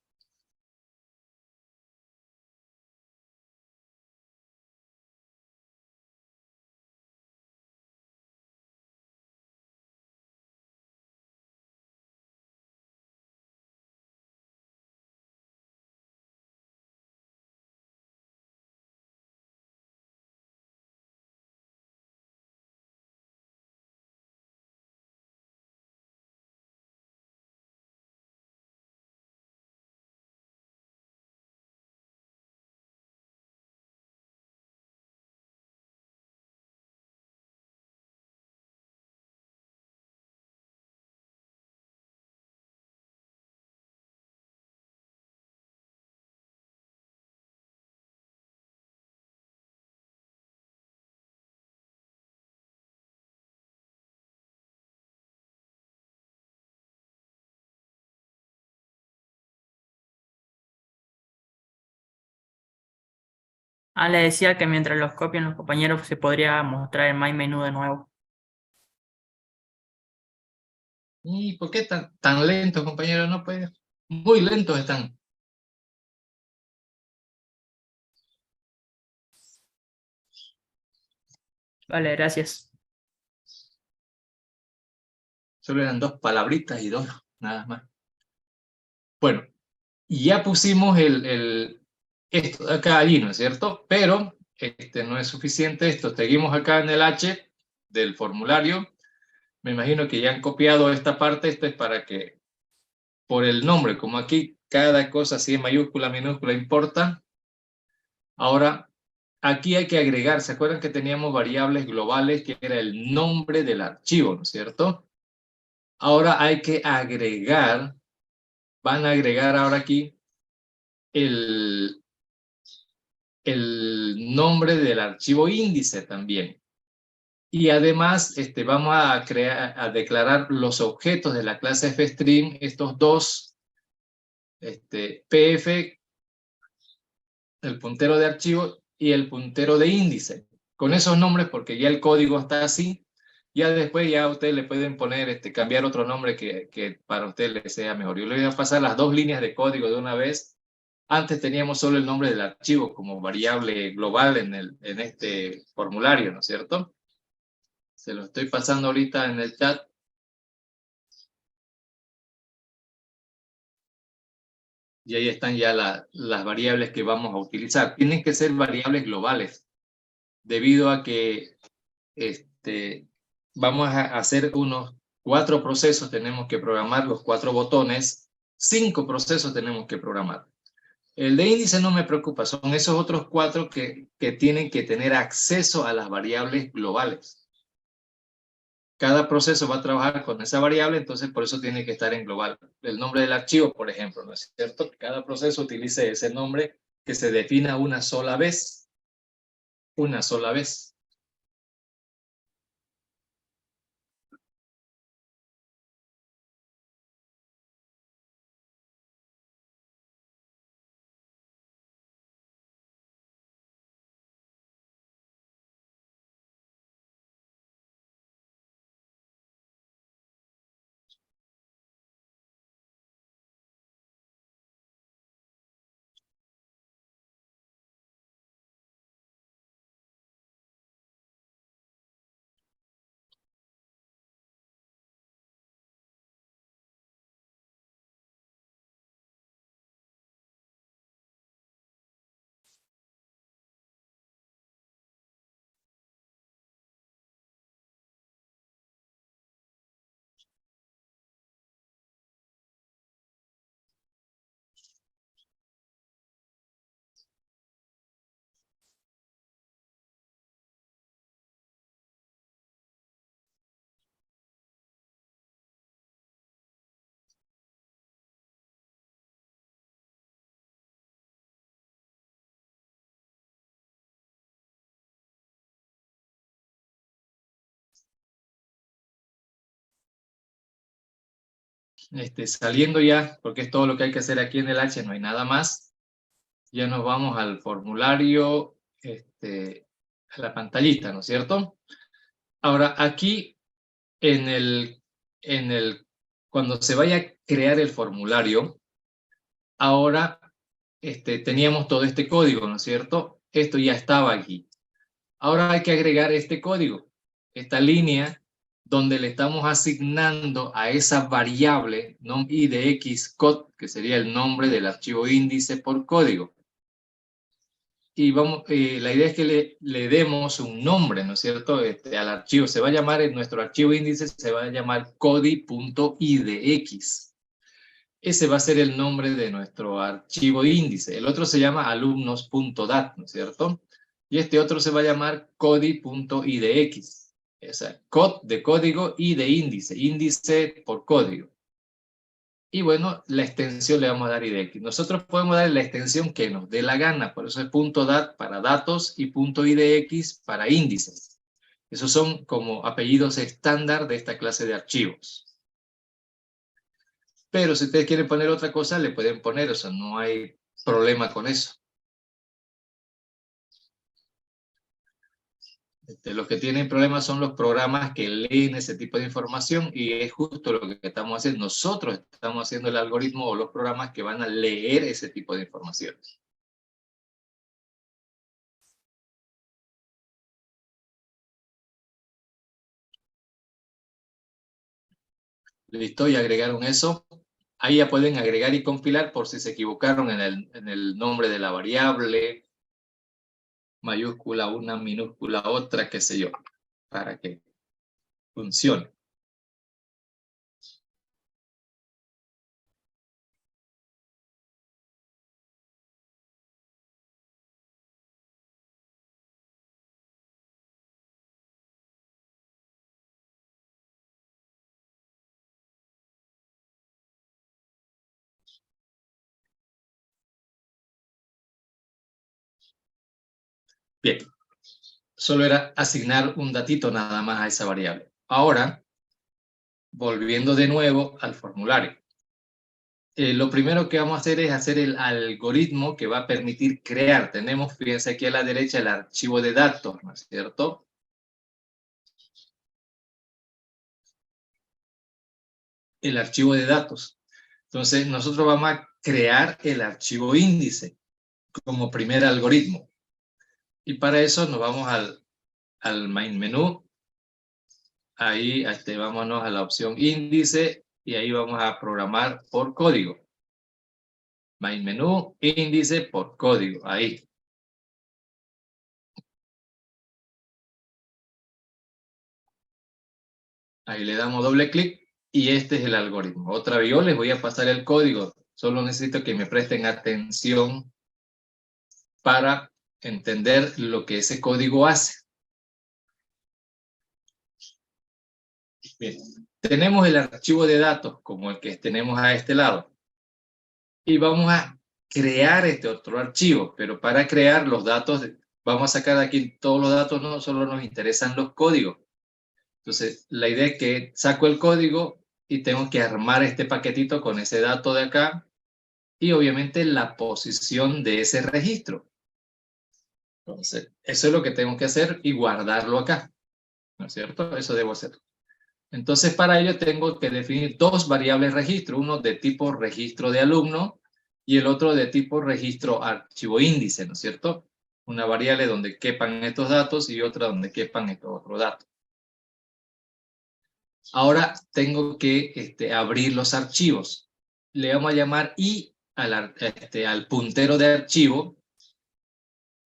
B: Ah, le decía que mientras los copian los compañeros se podría mostrar el My Menú de nuevo.
A: ¿Y por qué tan lentos, compañeros? No puede. Muy lentos están.
B: Vale, gracias.
A: Solo eran dos palabritas y dos, nada más. Bueno, ya pusimos esto de acá allí, ¿no es cierto? Pero no es suficiente esto. Seguimos acá en el H del formulario. Me imagino que ya han copiado esta parte. Esto es para que, por el nombre, como aquí cada cosa si es mayúscula, minúscula, importa. Ahora, aquí hay que agregar. ¿Se acuerdan que teníamos variables globales que era el nombre del archivo, ¿no es cierto? Ahora hay que agregar, van a agregar ahora aquí el, el nombre del archivo índice también. Y además vamos a declarar los objetos de la clase fstream, estos dos, pf, el puntero de archivo y el puntero de índice. Con esos nombres, porque ya el código está así, ya después ya ustedes le pueden poner, cambiar otro nombre que para ustedes les sea mejor. Yo les voy a pasar las dos líneas de código de una vez. Antes teníamos solo el nombre del archivo como variable global en este formulario, ¿no es cierto? Se lo estoy pasando ahorita en el chat. Y ahí están ya las variables que vamos a utilizar. Tienen que ser variables globales, debido a que vamos a hacer unos 4 procesos, tenemos que programar los 4 botones, 5 procesos tenemos que programar. El de índice no me preocupa, son esos otros 4 que tienen que tener acceso a las variables globales. Cada proceso va a trabajar con esa variable, entonces por eso tiene que estar en global. El nombre del archivo, por ejemplo, ¿no es cierto? Cada proceso utilice ese nombre que se defina una sola vez. Una sola vez. saliendo ya, porque es todo lo que hay que hacer aquí en el H, no hay nada más. Ya nos vamos al formulario, a la pantallita, ¿no es cierto? Ahora, aquí, cuando se vaya a crear el formulario, ahora teníamos todo este código, ¿no es cierto? Esto ya estaba aquí. Ahora hay que agregar este código, esta línea, donde le estamos asignando a esa variable IDX code, que sería el nombre del archivo índice por código. Y la idea es que le demos un nombre, ¿no es cierto? Al archivo se va a llamar, en nuestro archivo índice se va a llamar codi.idx. Ese va a ser el nombre de nuestro archivo índice. El otro se llama alumnos.dat, ¿no es cierto? Y este otro se va a llamar codi.idx. O sea, code de código y de índice. Índice por código. Y bueno, la extensión le vamos a dar IDX. Nosotros podemos dar la extensión que nos dé la gana. Por eso es .dat para datos y .idx para índices. Esos son como apellidos estándar de esta clase de archivos. Pero si ustedes quieren poner otra cosa, le pueden poner, o sea, no hay problema con eso. Los que tienen problemas son los programas que leen ese tipo de información y es justo lo que estamos haciendo. Nosotros estamos haciendo el algoritmo o los programas que van a leer ese tipo de información. Listo, y agregaron eso. Ahí ya pueden agregar y compilar por si se equivocaron en el nombre de la variable, mayúscula una, minúscula otra, qué sé yo, para que funcione. Bien, solo era asignar un datito nada más a esa variable. Ahora, volviendo de nuevo al formulario. Lo primero que vamos a hacer es hacer el algoritmo que va a permitir crear. Tenemos, fíjense aquí a la derecha, el archivo de datos, ¿no es cierto? El archivo de datos. Entonces, nosotros vamos a crear el archivo índice como primer algoritmo. Y para eso nos vamos al main menú. Ahí vámonos a la opción índice y ahí vamos a programar por código. Main menú, índice por código. Ahí. Ahí le damos doble clic y este es el algoritmo. Otra vez yo les voy a pasar el código. Solo necesito que me presten atención para entender lo que ese código hace. Bien. Tenemos el archivo de datos como el que tenemos a este lado. Y vamos a crear este otro archivo. Pero para crear los datos, vamos a sacar de aquí todos los datos, no solo nos interesan los códigos. Entonces, la idea es que saco el código y tengo que armar este paquetito con ese dato de acá y obviamente la posición de ese registro. Entonces, eso es lo que tengo que hacer y guardarlo acá. ¿No es cierto? Eso debo hacer. Entonces, para ello tengo que definir dos variables registro, uno de tipo registro de alumno y el otro de tipo registro archivo índice, ¿no es cierto? Una variable donde quepan estos datos y otra donde quepan estos otros datos. Ahora tengo que abrir los archivos. Le vamos a llamar I al puntero de archivo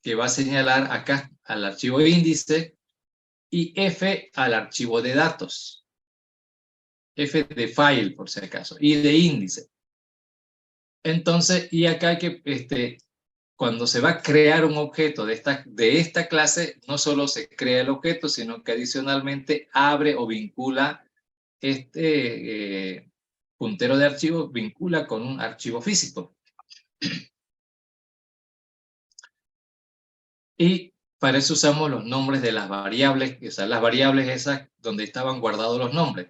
A: que va a señalar acá al archivo índice y F al archivo de datos. F de file, por si acaso, y de índice. Entonces, y acá hay que, cuando se va a crear un objeto de esta clase, no solo se crea el objeto, sino que adicionalmente abre o vincula puntero de archivo, vincula con un archivo físico. Y para eso usamos los nombres de las variables, o sea, las variables esas donde estaban guardados los nombres.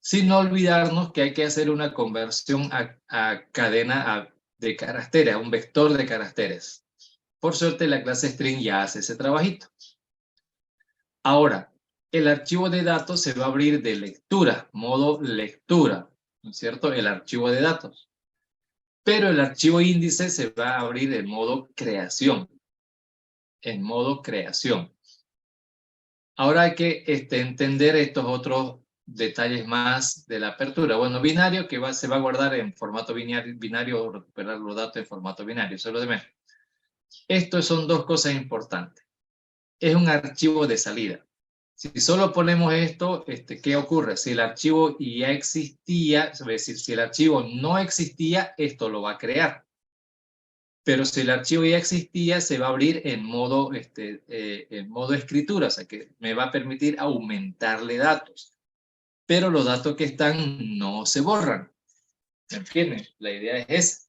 A: sin olvidarnos que hay que hacer una conversión a cadena de caracteres, a un vector de caracteres. Por suerte, la clase string ya hace ese trabajito. Ahora, el archivo de datos se va a abrir de lectura, modo lectura, ¿no es cierto? El archivo de datos. Pero el archivo índice se va a abrir en modo creación. En modo creación. Ahora hay que entender estos otros detalles más de la apertura. Bueno, binario que se va a guardar en formato binario o recuperar los datos en formato binario. Eso es lo de menos. Estos son dos cosas importantes. Es un archivo de salida. Si solo ponemos esto, ¿qué ocurre? Si el archivo ya existía, es decir, si el archivo no existía, esto lo va a crear. Pero si el archivo ya existía, se va a abrir en modo escritura, o sea que me va a permitir aumentarle datos. Pero los datos que están no se borran. ¿Me entienden? La idea es esa.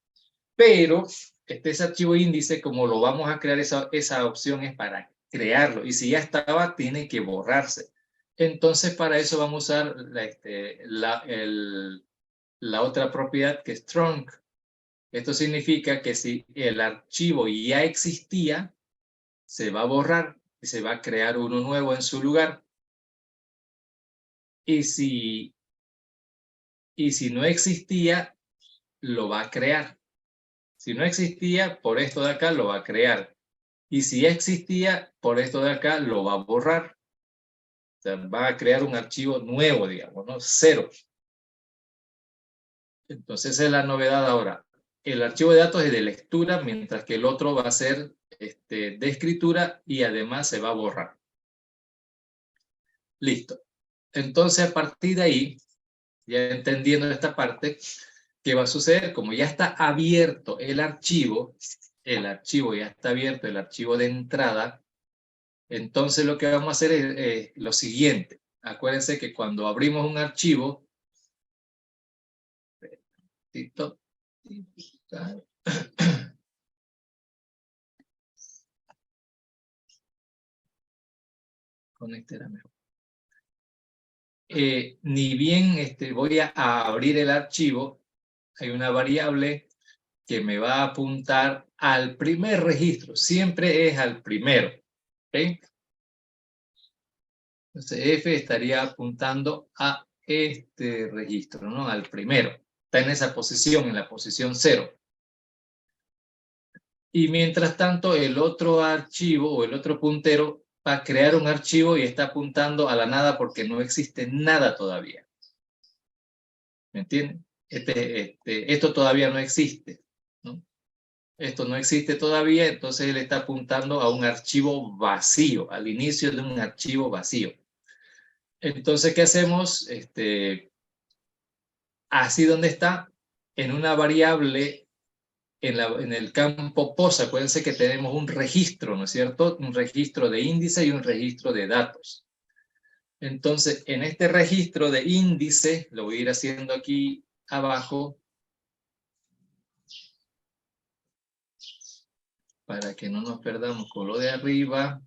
A: Pero ese archivo índice, como lo vamos a crear, esa opción es para crearlo. Y si ya estaba, tiene que borrarse. Entonces, para eso vamos a usar la otra propiedad que es trunc. Esto significa que si el archivo ya existía, se va a borrar y se va a crear uno nuevo en su lugar. Y si no existía, lo va a crear. Si no existía, por esto de acá lo va a crear. Y si ya existía, por esto de acá lo va a borrar. O sea, va a crear un archivo nuevo, digamos, ¿no? Cero. Entonces esa es la novedad ahora. El archivo de datos es de lectura, mientras que el otro va a ser de escritura y además se va a borrar. Listo. Entonces a partir de ahí, ya entendiendo esta parte, ¿qué va a suceder? Como ya está abierto el archivo ya está abierto, el archivo de entrada, entonces lo que vamos a hacer es lo siguiente. Acuérdense que cuando abrimos un archivo, conectar mejor. Ni bien voy a abrir el archivo, hay una variable que me va a apuntar al primer registro, siempre es al primero. ¿Okay? Entonces F estaría apuntando a este registro, ¿no? Al primero. Está en esa posición, en la posición 0. Y mientras tanto, el otro archivo o el otro puntero va a crear un archivo y está apuntando a la nada porque no existe nada todavía. ¿Me entienden? Esto todavía no existe, ¿no? Esto no existe todavía, entonces él está apuntando a un archivo vacío, al inicio de un archivo vacío. Entonces, ¿qué hacemos? Así donde está, en una variable, en el campo POS, acuérdense que tenemos un registro, ¿no es cierto? Un registro de índice y un registro de datos. Entonces, en este registro de índice, lo voy a ir haciendo aquí abajo, para que no nos perdamos con lo de arriba.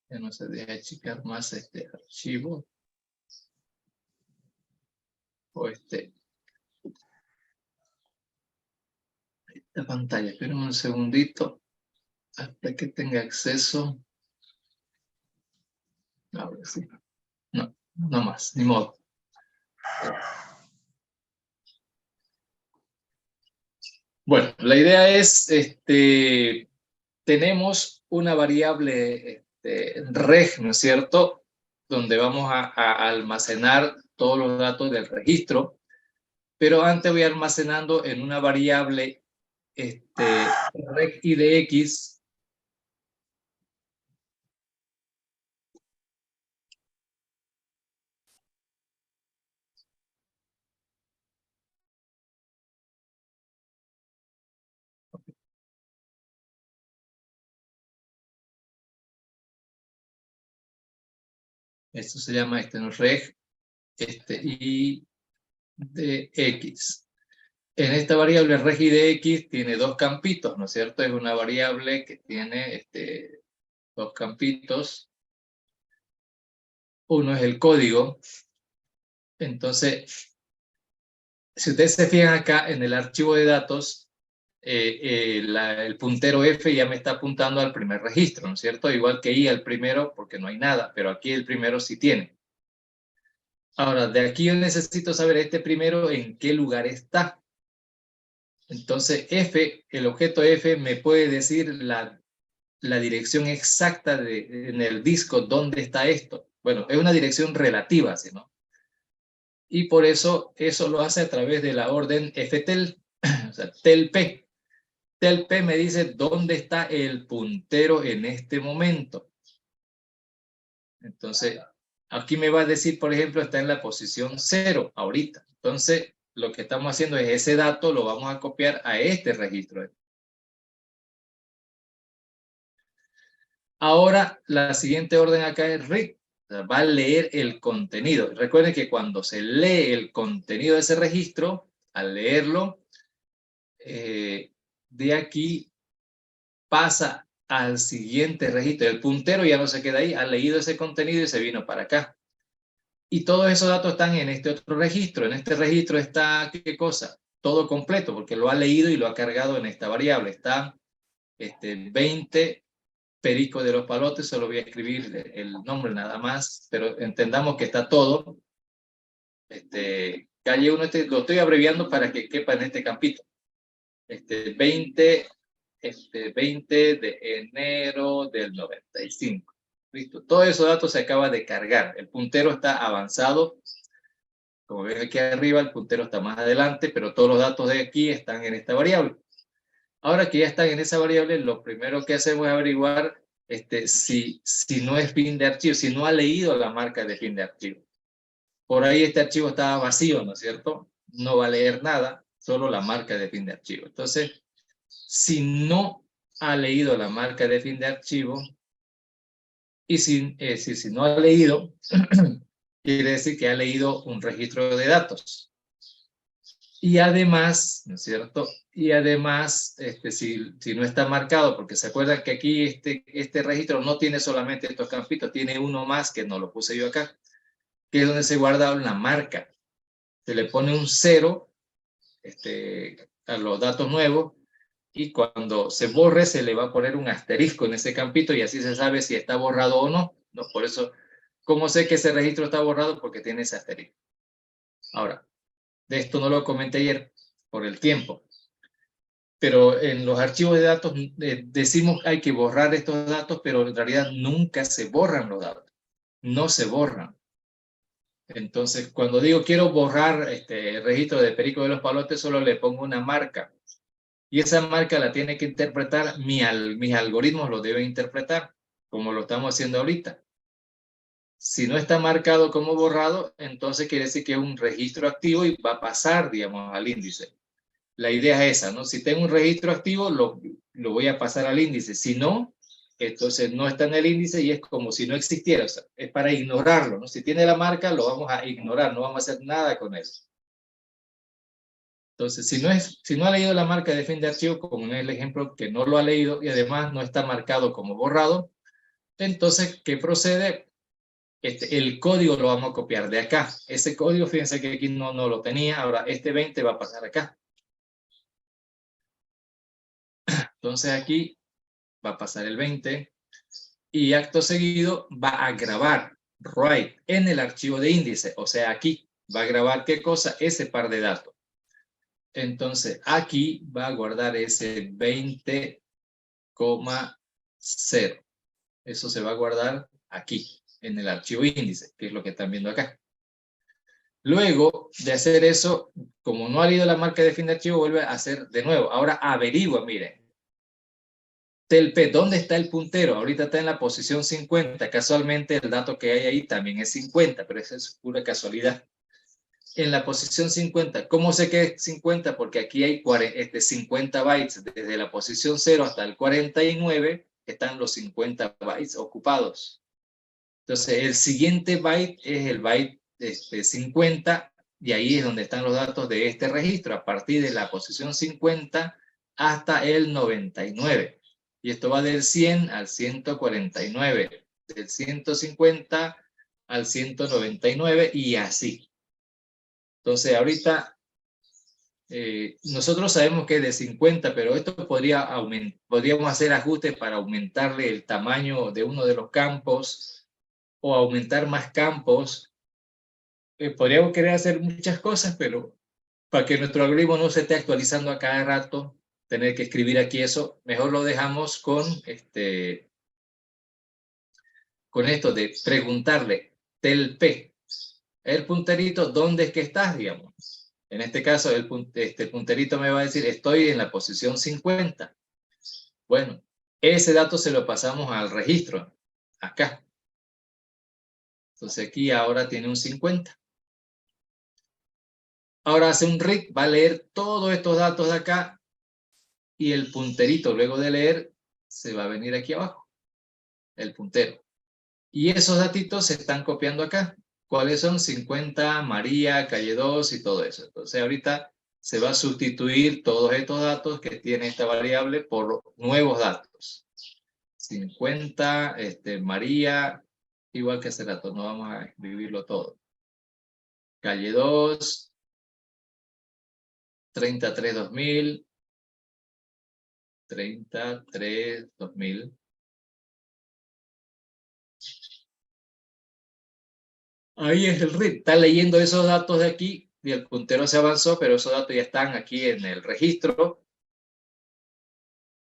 A: Ya no se deja checar más este archivo. O esta pantalla. Esperen un segundito hasta que tenga acceso. Ahora sí. No, no más, ni modo. Bueno, la idea es, tenemos una variable reg, ¿no es cierto? Donde vamos a almacenar todos los datos del registro, pero antes voy almacenando en una variable reg idx. Esto se llama reg y de X. En esta variable regi de X tiene dos campitos, ¿no es cierto? Es una variable que tiene dos campitos. Uno es el código. Entonces, si ustedes se fijan acá en el archivo de datos, el puntero F ya me está apuntando al primer registro, ¿no es cierto? Igual que I al primero, porque no hay nada, pero aquí el primero sí tiene. Ahora, de aquí yo necesito saber este primero en qué lugar está. Entonces, F, el objeto F me puede decir la dirección exacta en el disco dónde está esto. Bueno, es una dirección relativa, ¿sí, no? Y por eso lo hace a través de la orden ftel, o sea, telp. Telp me dice dónde está el puntero en este momento. Entonces, aquí me va a decir, por ejemplo, está en la posición 0 ahorita. Entonces, lo que estamos haciendo es ese dato lo vamos a copiar a este registro. Ahora, la siguiente orden acá es read. O sea, va a leer el contenido. Recuerden que cuando se lee el contenido de ese registro, al leerlo, de aquí pasa al siguiente registro. El puntero ya no se queda ahí, ha leído ese contenido y se vino para acá. Y todos esos datos están en este otro registro. En este registro está, ¿qué cosa? Todo completo, porque lo ha leído y lo ha cargado en esta variable. Está 20 Perico de los Palotes, solo voy a escribir el nombre nada más, pero entendamos que está todo. Calle 1, lo estoy abreviando para que quepa en este campito. 20 de enero del 95. Listo. Todos esos datos se acaba de cargar. El puntero está avanzado. Como ven aquí arriba, el puntero está más adelante, pero todos los datos de aquí están en esta variable. Ahora que ya están en esa variable, lo primero que hacemos es averiguar si no es fin de archivo, si no ha leído la marca de fin de archivo. Por ahí este archivo estaba vacío, ¿no es cierto? No va a leer nada, solo la marca de fin de archivo. Entonces, si no ha leído la marca de fin de archivo, y si no ha leído, quiere decir que ha leído un registro de datos. Y además, ¿no es cierto? Y además, si no está marcado, porque se acuerdan que aquí este registro no tiene solamente estos campitos, tiene uno más que no lo puse yo acá, que es donde se guarda la marca. Se le pone un 0 a los datos nuevos, y cuando se borre se le va a poner un asterisco en ese campito y así se sabe si está borrado o no. ¿No? Por eso, ¿cómo sé que ese registro está borrado? Porque tiene ese asterisco. Ahora, de esto no lo comenté ayer por el tiempo, pero en los archivos de datos decimos hay que borrar estos datos, pero en realidad nunca se borran los datos. No se borran. Entonces, cuando digo quiero borrar el registro de Perico de los Palotes, solo le pongo una marca. Y esa marca la tiene que interpretar, mis algoritmos lo deben interpretar, como lo estamos haciendo ahorita. Si no está marcado como borrado, entonces quiere decir que es un registro activo y va a pasar, digamos, al índice. La idea es esa, ¿no? Si tengo un registro activo, lo voy a pasar al índice. Si no, entonces no está en el índice y es como si no existiera. O sea, es para ignorarlo, ¿no? Si tiene la marca, lo vamos a ignorar, no vamos a hacer nada con eso. Entonces, si no ha leído la marca de fin de archivo, como en el ejemplo que no lo ha leído y además no está marcado como borrado, entonces, ¿qué procede? El código lo vamos a copiar de acá. Ese código, fíjense que aquí no lo tenía, ahora este 20 va a pasar acá. Entonces aquí va a pasar el 20 y acto seguido va a grabar write en el archivo de índice, o sea, aquí va a grabar ¿qué cosa? Ese par de datos. Entonces, aquí va a guardar ese 20,0. Eso se va a guardar aquí, en el archivo índice, que es lo que están viendo acá. Luego de hacer eso, como no ha leído la marca de fin de archivo, vuelve a hacer de nuevo. Ahora averigua, miren. Telp, ¿dónde está el puntero? Ahorita está en la posición 50. Casualmente el dato que hay ahí también es 50, pero esa es pura casualidad. En la posición 50. ¿Cómo sé que es 50? Porque aquí hay 50 bytes. Desde la posición 0 hasta el 49 están los 50 bytes ocupados. Entonces, el siguiente byte es el byte 50, y ahí es donde están los datos de este registro, a partir de la posición 50 hasta el 99. Y esto va del 100 al 149, del 150 al 199 y así. Entonces ahorita nosotros sabemos que es de 50, pero esto podríamos hacer ajustes para aumentarle el tamaño de uno de los campos o aumentar más campos. Podríamos querer hacer muchas cosas, pero para que nuestro algoritmo no se esté actualizando a cada rato, tener que escribir aquí eso, mejor lo dejamos con esto de preguntarle tel-p, el punterito, ¿dónde es que estás? Digamos. En este caso, el punterito me va a decir, estoy en la posición 50. Bueno, ese dato se lo pasamos al registro, acá. Entonces aquí ahora tiene un 50. Ahora hace un read, va a leer todos estos datos de acá y el punterito, luego de leer, se va a venir aquí abajo, el puntero. Y esos datitos se están copiando acá. ¿Cuáles son? 50, María, calle 2 y todo eso. Entonces ahorita se va a sustituir todos estos datos que tiene esta variable por nuevos datos. 50, María, igual que hace rato, no vamos a escribirlo todo. Calle 2, 33-2000, 33-2000. Ahí es el read, está leyendo esos datos de aquí y el puntero se avanzó, pero esos datos ya están aquí en el registro.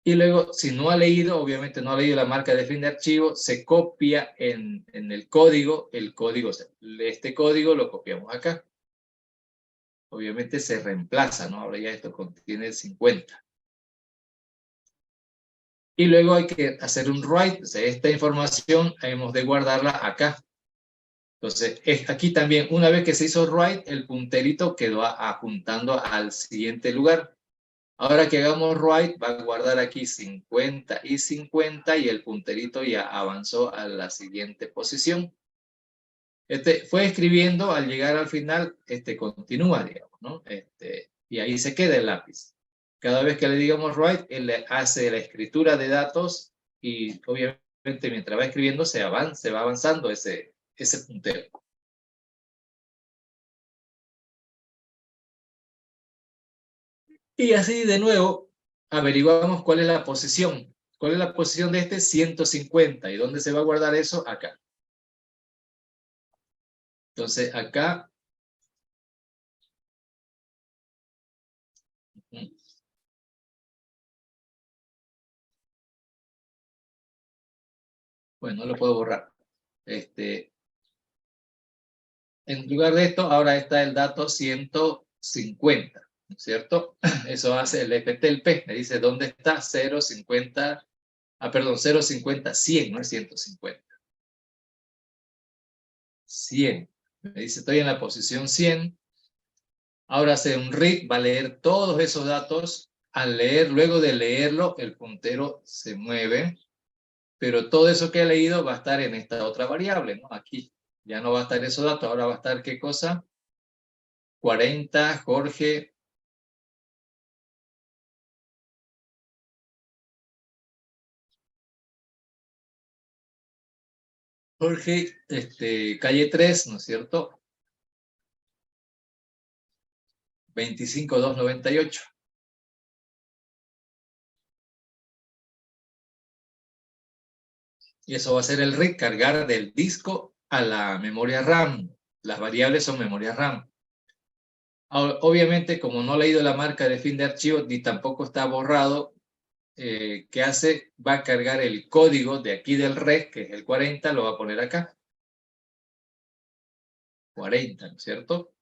A: Y luego, si no ha leído, obviamente no ha leído la marca de fin de archivo, se copia en el código, este código lo copiamos acá. Obviamente se reemplaza, ¿no? Ahora ya esto contiene 50. Y luego hay que hacer un write, o sea, esta información hemos de guardarla acá. Entonces, aquí también, una vez que se hizo write, el punterito quedó apuntando al siguiente lugar. Ahora que hagamos write, va a guardar aquí 50 y 50 y el punterito ya avanzó a la siguiente posición. Fue escribiendo, al llegar al final, continúa, digamos, ¿no? Y ahí se queda el lápiz. Cada vez que le digamos write, él hace la escritura de datos y obviamente mientras va escribiendo se va avanzando ese puntero. Y así de nuevo averiguamos cuál es la posición. ¿Cuál es la posición de este? 150. ¿Y dónde se va a guardar eso? Acá. Entonces acá. Bueno, no lo puedo borrar. En lugar de esto, ahora está el dato 150. ¿No es cierto? Eso hace el FTLP. Me dice dónde está 0,50. Perdón, 0,50, 100, no es 150. 100. Me dice, estoy en la posición 100. Ahora hace un read, va a leer todos esos datos. Al leer, luego de leerlo, el puntero se mueve. Pero todo eso que he leído va a estar en esta otra variable, ¿no? Aquí. Ya no va a estar esos datos. Ahora va a estar, ¿qué cosa? 40, Jorge. Jorge, calle 3, ¿no es cierto? 25298. Y eso va a ser el recargar del disco a la memoria RAM. Las variables son memoria RAM. Ahora, obviamente, como no he leído la marca de fin de archivo, ni tampoco está borrado, ¿qué hace? Va a cargar el código de aquí del rec, que es el 40, lo va a poner acá. 40, ¿no es cierto?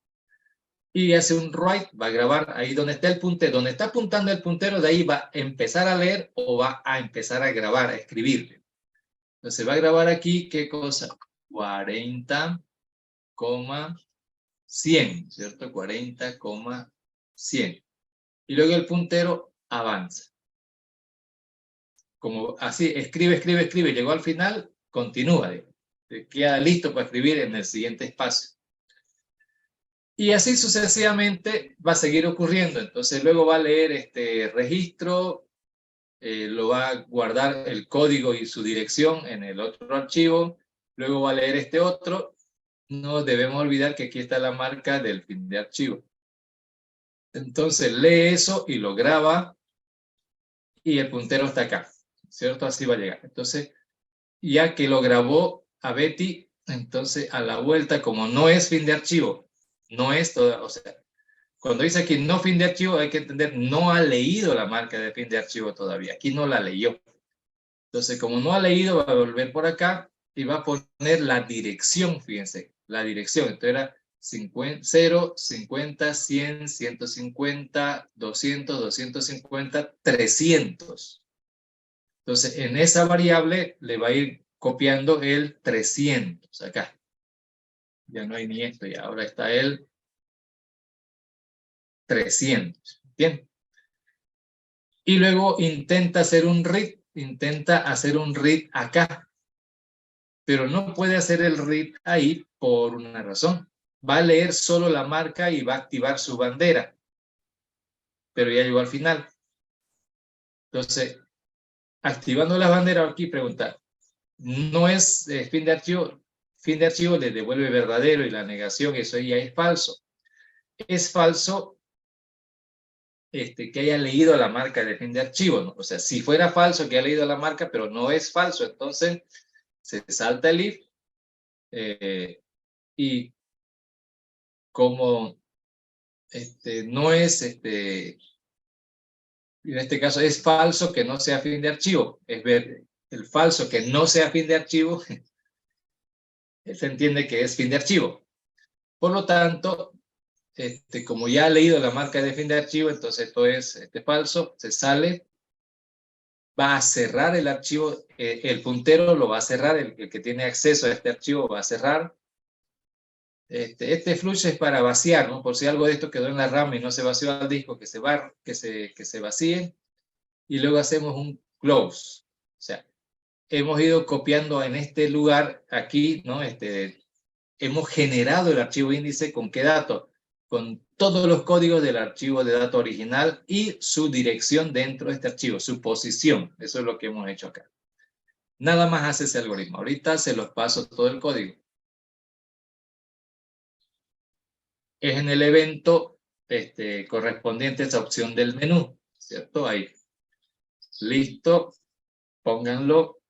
A: Y hace un write, va a grabar ahí donde está el puntero, donde está apuntando el puntero, de ahí va a empezar a leer o va a empezar a grabar, a escribirle. Entonces va a grabar aquí, ¿qué cosa? 40,100, ¿cierto? 40,100. Y luego el puntero avanza. Como así, escribe, llegó al final, continúa. Queda listo para escribir en el siguiente espacio. Y así sucesivamente va a seguir ocurriendo. Entonces luego va a leer este registro, lo va a guardar el código y su dirección en el otro archivo, luego va a leer este otro. No debemos olvidar que aquí está la marca del fin de archivo. Entonces lee eso y lo graba y el puntero está acá, ¿cierto? Así va a llegar. Entonces, ya que lo grabó a Betty, entonces a la vuelta, como no es fin de archivo, no es toda, o sea, cuando dice aquí no fin de archivo, hay que entender, no ha leído la marca de fin de archivo todavía, aquí no la leyó. Entonces, como no ha leído, va a volver por acá y va a poner la dirección, fíjense, la dirección. Entonces era 0, 50, 100, 150, 200, 250, 300. Entonces, en esa variable le va a ir copiando el 300 acá. Ya no hay ni esto, ya ahora está el 300. Bien. Y luego intenta hacer un read acá. Pero no puede hacer el read ahí por una razón. Va a leer solo la marca y va a activar su bandera. Pero ya llegó al final. Entonces, activando la bandera aquí, pregunta, no es fin de archivo le devuelve verdadero y la negación, eso ya es falso. Es falso que haya leído la marca de fin de archivo, ¿no? O sea, si fuera falso que haya leído la marca, pero no es falso, entonces se salta el if y como no es, en este caso es falso que no sea fin de archivo, es ver el falso que no sea fin de archivo, se entiende que es fin de archivo. Por lo tanto, como ya ha leído la marca de fin de archivo, entonces esto es falso, se sale, va a cerrar el archivo, el puntero lo va a cerrar, el que tiene acceso a este archivo va a cerrar. Este flush es para vaciar, ¿no? Por si algo de esto quedó en la RAM y no se vació al disco, que se vacíe. Y luego hacemos un close. O sea, hemos ido copiando en este lugar, aquí, ¿no? Hemos generado el archivo índice con qué dato, con todos los códigos del archivo de datos original y su dirección dentro de este archivo, su posición. Eso es lo que hemos hecho acá. Nada más hace ese algoritmo. Ahorita se los paso todo el código. Es en el evento correspondiente a esa opción del menú, ¿cierto? Ahí. Listo. Pónganlo.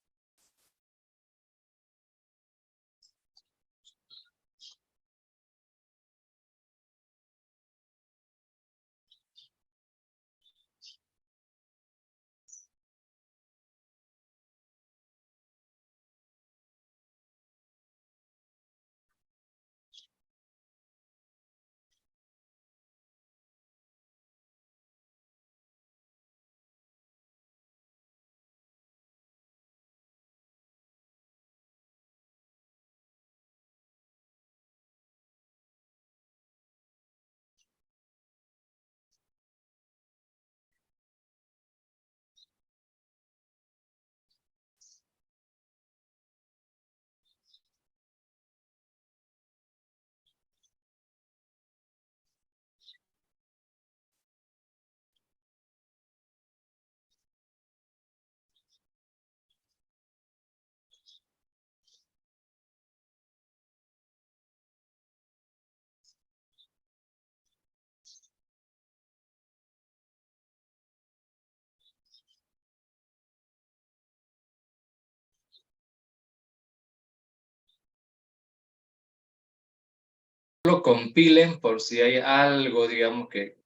A: Lo compilen por si hay algo, digamos, que,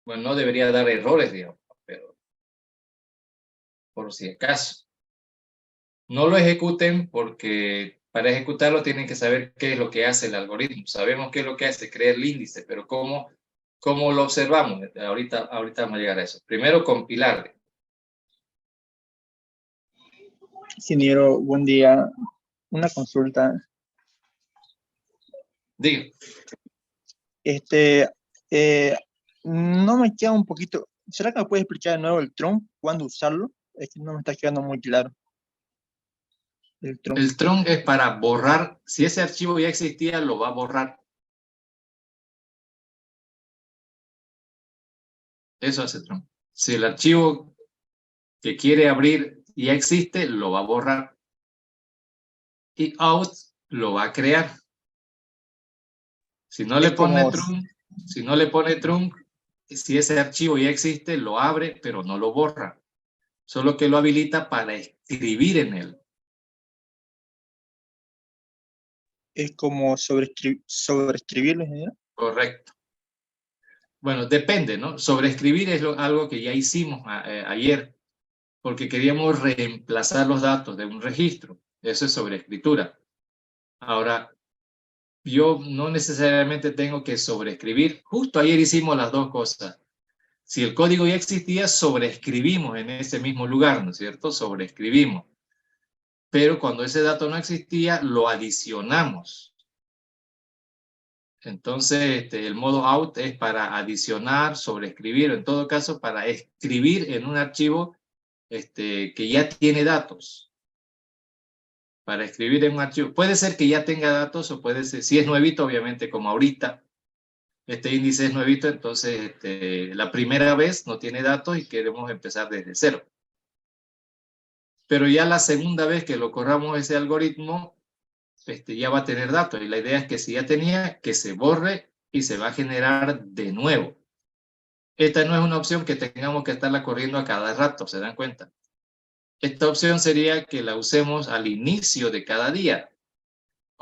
A: bueno, no debería dar errores, digamos, pero por si acaso. No lo ejecuten porque para ejecutarlo tienen que saber qué es lo que hace el algoritmo. Sabemos qué es lo que hace, crear el índice, pero ¿cómo lo observamos? Ahorita vamos a llegar a eso. Primero, compilar.
C: Ingeniero, buen día. Una consulta.
A: Digo.
C: No me queda un poquito. ¿Será que me puedes explicar de nuevo el trunk? ¿Cuándo usarlo? Es que no me está quedando muy claro.
A: El trunk es para borrar. Si ese archivo ya existía, lo va a borrar. Eso hace trunc. Si el archivo que quiere abrir ya existe, lo va a borrar. Y out lo va a crear. Si no le pone trunc, si ese archivo ya existe, lo abre, pero no lo borra. Solo que lo habilita para escribir en él.
C: Es como sobreescribirlo, ingeniero.
A: Correcto. Bueno, depende, ¿no? Sobreescribir es algo que ya hicimos ayer, porque queríamos reemplazar los datos de un registro. Eso es sobreescritura. Ahora, yo no necesariamente tengo que sobreescribir. Justo ayer hicimos las dos cosas. Si el código ya existía, sobreescribimos en ese mismo lugar, ¿no es cierto? Sobreescribimos. Pero cuando ese dato no existía, lo adicionamos. Entonces, el modo out es para adicionar, sobreescribir, o en todo caso, para escribir en un archivo que ya tiene datos. Para escribir en un archivo. Puede ser que ya tenga datos o puede ser, si es nuevito, obviamente, como ahorita, este índice es nuevito, entonces la primera vez no tiene datos y queremos empezar desde cero. Pero ya la segunda vez que lo corramos ese algoritmo, ya va a tener datos. Y la idea es que si ya tenía, que se borre y se va a generar de nuevo. Esta no es una opción que tengamos que estarla corriendo a cada rato, ¿se dan cuenta? Esta opción sería que la usemos al inicio de cada día.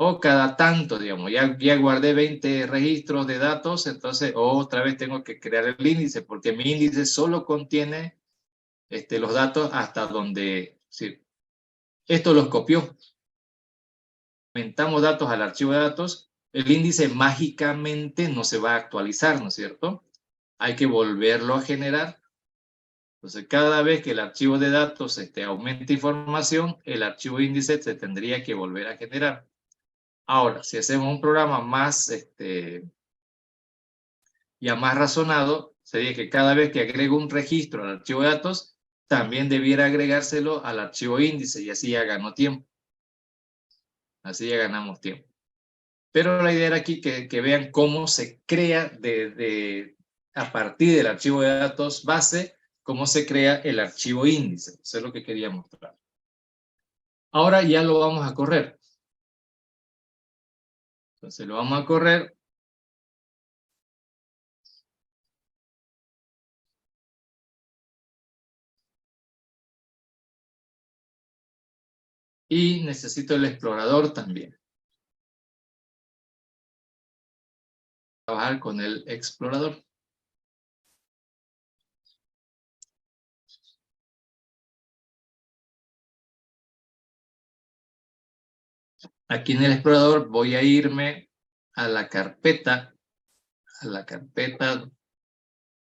A: O cada tanto, digamos, ya guardé 20 registros de datos, entonces otra vez tengo que crear el índice, porque mi índice solo contiene los datos hasta donde, sí, esto los copió. Aumentamos datos al archivo de datos, el índice mágicamente no se va a actualizar, ¿no es cierto? Hay que volverlo a generar. Entonces, cada vez que el archivo de datos aumente información, el archivo índice se tendría que volver a generar. Ahora, si hacemos un programa más, ya más razonado, sería que cada vez que agrego un registro al archivo de datos, también debiera agregárselo al archivo índice y así ya ganó tiempo. Así ya ganamos tiempo. Pero la idea era aquí que vean cómo se crea a partir del archivo de datos base, cómo se crea el archivo índice. Eso es lo que quería mostrar. Ahora ya lo vamos a correr. Entonces lo vamos a correr. Y necesito el explorador también. Trabajar con el explorador. Aquí en el explorador voy a irme a la carpeta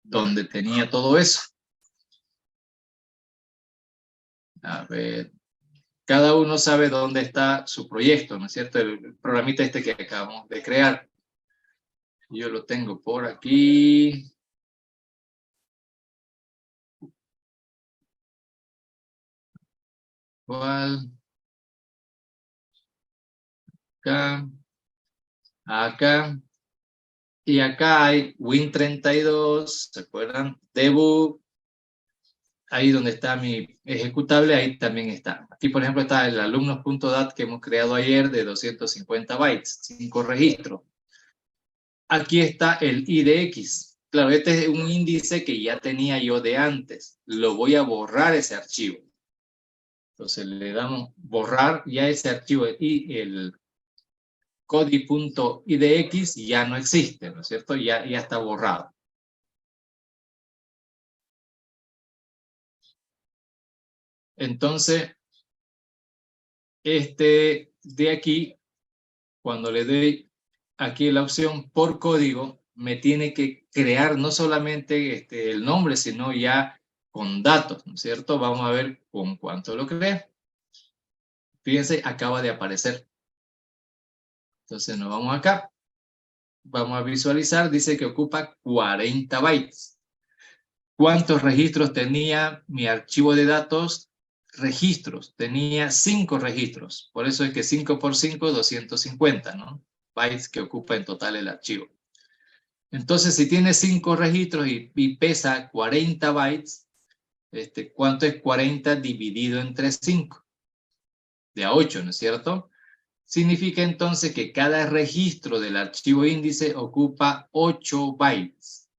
A: donde tenía todo eso. A ver, cada uno sabe dónde está su proyecto, ¿no es cierto? El programita que acabamos de crear. Yo lo tengo por aquí. ¿Cuál? Acá. Acá. Y acá hay Win32, ¿se acuerdan? Debug. Ahí donde está mi ejecutable, ahí también está. Aquí, por ejemplo, está el alumnos.dat que hemos creado ayer de 250 bytes, 5 registros. Aquí está el IDX. Claro, este es un índice que ya tenía yo de antes. Lo voy a borrar ese archivo. Entonces le damos borrar ya ese archivo y el codi.idx ya no existe, ¿no es cierto? Ya está borrado. Entonces, de aquí, cuando le doy aquí la opción por código, me tiene que crear no solamente el nombre, sino ya con datos, ¿no es cierto? Vamos a ver con cuánto lo crea. Fíjense, acaba de aparecer. Entonces nos vamos acá. Vamos a visualizar, dice que ocupa 40 bytes. ¿Cuántos registros tenía mi archivo de datos? Registros, tenía 5 registros. Por eso es que 5 por 5, 250, ¿no? Bytes que ocupa en total el archivo. Entonces, si tiene 5 registros y pesa 40 bytes, ¿cuánto es 40 dividido entre 5? De a 8, ¿no es cierto? Significa entonces que cada registro del archivo índice ocupa 8 bytes.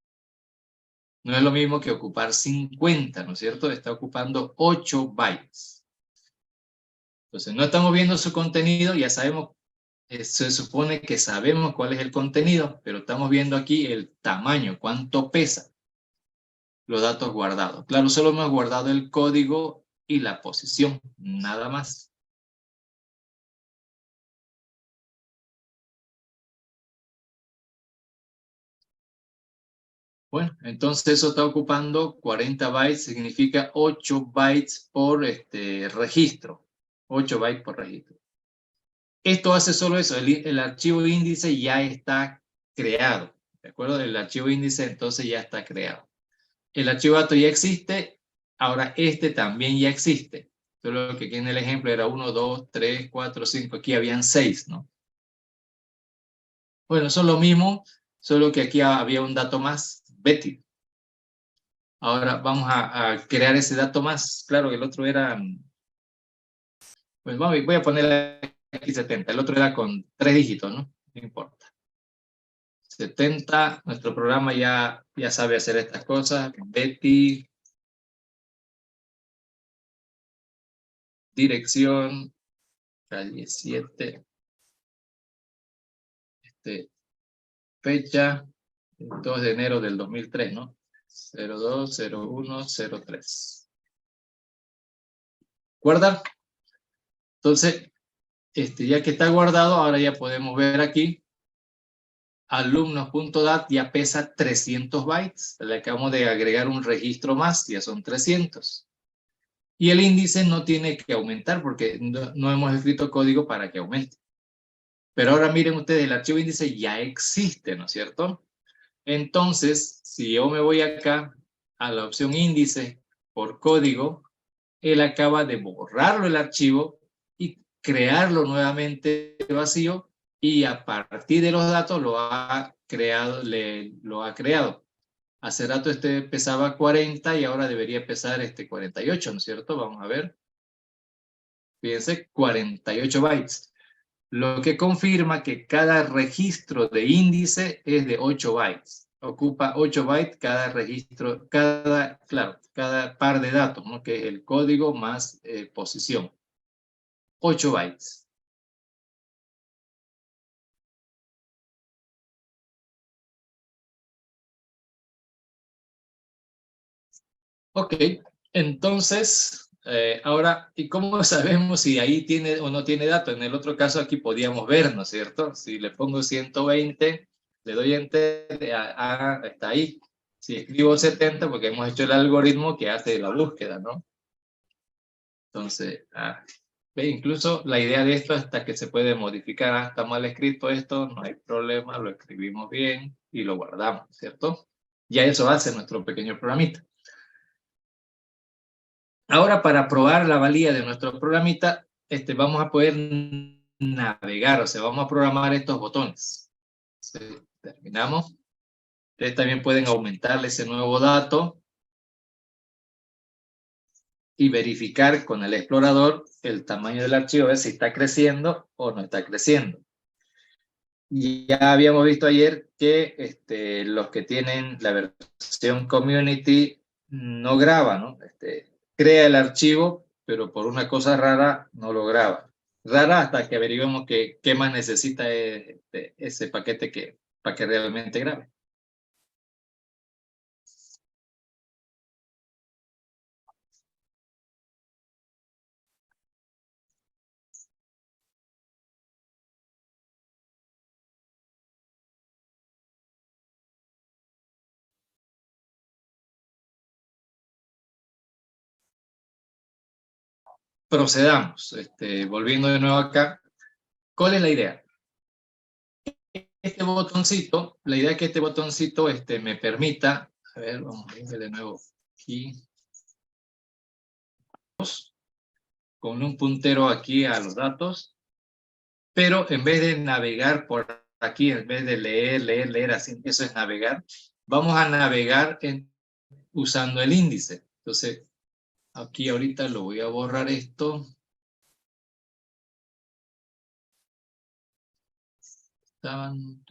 A: No es lo mismo que ocupar 50, ¿no es cierto? Está ocupando 8 bytes. Entonces, no estamos viendo su contenido, ya sabemos, se supone que sabemos cuál es el contenido, pero estamos viendo aquí el tamaño, cuánto pesa los datos guardados. Claro, solo hemos guardado el código y la posición, nada más. Bueno, entonces eso está ocupando 40 bytes, significa 8 bytes por registro. 8 bytes por registro. Esto hace solo eso, el archivo índice ya está creado. ¿De acuerdo? El archivo índice entonces ya está creado. El archivo dato ya existe, ahora este también ya existe. Solo que aquí en el ejemplo era 1, 2, 3, 4, 5, aquí habían 6, ¿no? Bueno, son lo mismo, solo que aquí había un dato más, Betty. Ahora vamos a crear ese dato más. Claro que el otro era, pues voy a poner aquí 70, el otro era con 3 dígitos, ¿no? No importa. 70, nuestro programa ya sabe hacer estas cosas. Betty, dirección, calle 7, fecha, 2 de enero del 2003, ¿no? 020103. Guardar. Entonces, ya que está guardado, ahora ya podemos ver aquí, alumnos.dat ya pesa 300 bytes. Le acabamos de agregar un registro más, ya son 300. Y el índice no tiene que aumentar porque no hemos escrito código para que aumente. Pero ahora miren ustedes, el archivo índice ya existe, ¿no es cierto? Entonces, si yo me voy acá a la opción índice por código, él acaba de borrarlo el archivo y crearlo nuevamente vacío, y a partir de los datos lo ha creado. Hace rato pesaba 40 y ahora debería pesar 48, ¿no es cierto? Vamos a ver. Fíjense, 48 bytes. Lo que confirma que cada registro de índice es de 8 bytes. Ocupa 8 bytes cada registro, cada par de datos, ¿no? Que es el código más posición. 8 bytes. Ok, entonces, ahora, ¿y cómo sabemos si ahí tiene o no tiene datos? En el otro caso aquí podíamos ver, ¿no es cierto? Si le pongo 120, le doy enter, está ahí. Si escribo 70, porque hemos hecho el algoritmo que hace la búsqueda, ¿no? Entonces, ve, incluso la idea de esto hasta que se puede modificar. Está mal escrito esto, no hay problema, lo escribimos bien y lo guardamos, ¿cierto? Ya eso hace nuestro pequeño programita. Ahora, para probar la valía de nuestro programita, vamos a poder navegar, o sea, vamos a programar estos botones. Entonces, terminamos. Ustedes también pueden aumentarle ese nuevo dato y verificar con el explorador el tamaño del archivo, a ver si está creciendo o no está creciendo. Y ya habíamos visto ayer que los que tienen la versión Community no graba, ¿no? Crea el archivo, pero por una cosa rara no lo graba. Rara hasta que averiguemos qué más necesita ese paquete para que realmente grabe. Procedamos, volviendo de nuevo acá. ¿Cuál es la idea? Este botoncito, la idea es que este botoncito me permita, a ver, vamos a ir de nuevo aquí, con un puntero aquí a los datos, pero en vez de navegar por aquí, en vez de leer, así, eso es navegar. Vamos a navegar usando el índice. Entonces, aquí ahorita lo voy a borrar esto. Estaban...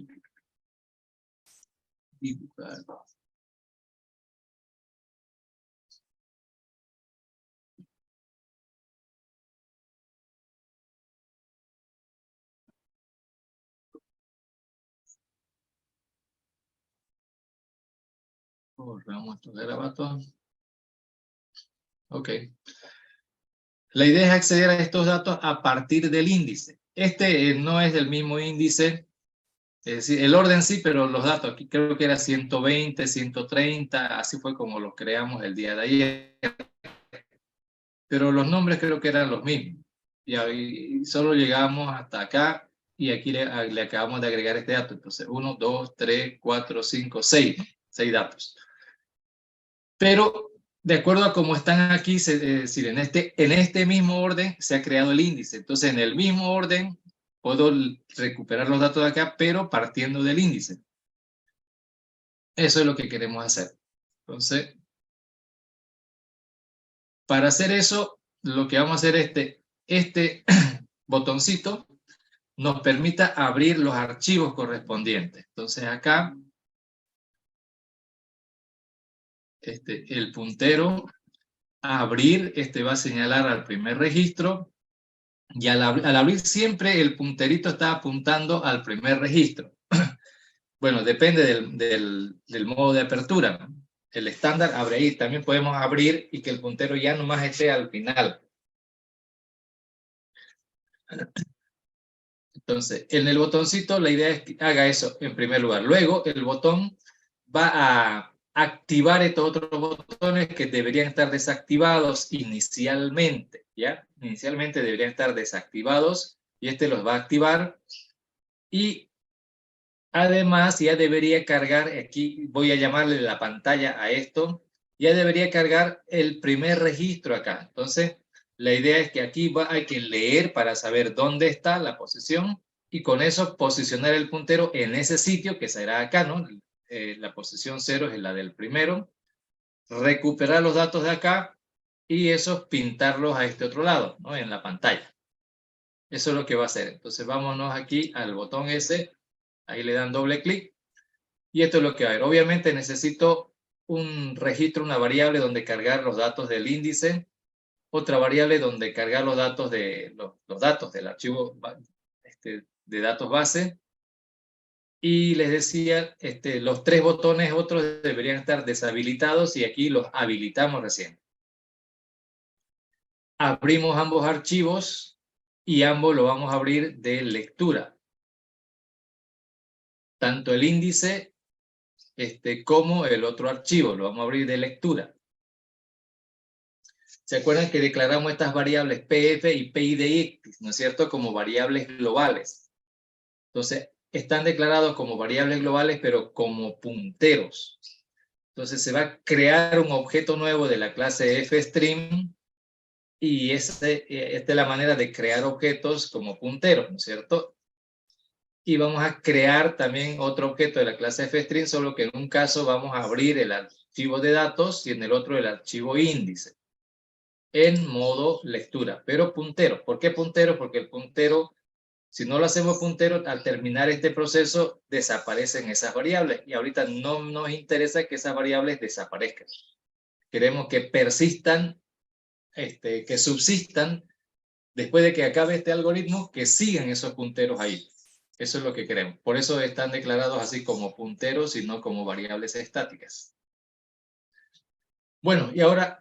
A: Borramos estos garabatos. Ok. La idea es acceder a estos datos a partir del índice. Este no es del mismo índice, es decir, el orden sí, pero los datos aquí creo que era 120, 130, así fue como los creamos el día de ayer. Pero los nombres creo que eran los mismos. Y ahí solo llegamos hasta acá y aquí le acabamos de agregar este dato. Entonces, 1, 2, 3, 4, 5, 6. 6 datos. Pero de acuerdo a cómo están aquí, es decir, en este mismo orden se ha creado el índice. Entonces, en el mismo orden puedo recuperar los datos de acá, pero partiendo del índice. Eso es lo que queremos hacer. Entonces, para hacer eso, lo que vamos a hacer es este botoncito nos permita abrir los archivos correspondientes. Entonces acá, el puntero a abrir, va a señalar al primer registro, y al abrir siempre el punterito está apuntando al primer registro. Bueno, depende del modo de apertura, ¿no? El estándar abre ahí, también podemos abrir y que el puntero ya nomás esté al final. Entonces, en el botoncito la idea es que haga eso en primer lugar. Luego el botón va a activar estos otros botones que deberían estar desactivados inicialmente, ¿ya? Inicialmente deberían estar desactivados y los va a activar. Y además ya debería cargar, aquí voy a llamarle la pantalla a esto, ya debería cargar el primer registro acá. Entonces, la idea es que aquí hay que leer para saber dónde está la posición y con eso posicionar el puntero en ese sitio que será acá, ¿no? La posición 0 es la del primero. Recuperar los datos de acá y esos pintarlos a este otro lado, ¿no? En la pantalla. Eso es lo que va a hacer. Entonces vámonos aquí al botón S, ahí le dan doble clic y esto es lo que va a ver. Obviamente necesito un registro, una variable donde cargar los datos del índice, otra variable donde cargar los datos los datos del archivo de datos base. Y les decía, los tres botones otros deberían estar deshabilitados y aquí los habilitamos recién. Abrimos ambos archivos y ambos lo vamos a abrir de lectura. Tanto el índice como el otro archivo lo vamos a abrir de lectura. ¿Se acuerdan que declaramos estas variables PF y PIDX, ¿no es cierto?, como variables globales? Entonces, están declarados como variables globales, pero como punteros. Entonces, se va a crear un objeto nuevo de la clase FString y esta es la manera de crear objetos como punteros, ¿no es cierto? Y vamos a crear también otro objeto de la clase FString, solo que en un caso vamos a abrir el archivo de datos y en el otro el archivo índice en modo lectura, pero puntero. ¿Por qué puntero? Porque el puntero, si no lo hacemos puntero, al terminar este proceso desaparecen esas variables y ahorita no nos interesa que esas variables desaparezcan. Queremos que persistan, que subsistan después de que acabe este algoritmo, que sigan esos punteros ahí. Eso es lo que queremos. Por eso están declarados así como punteros y no como variables estáticas. Bueno, y ahora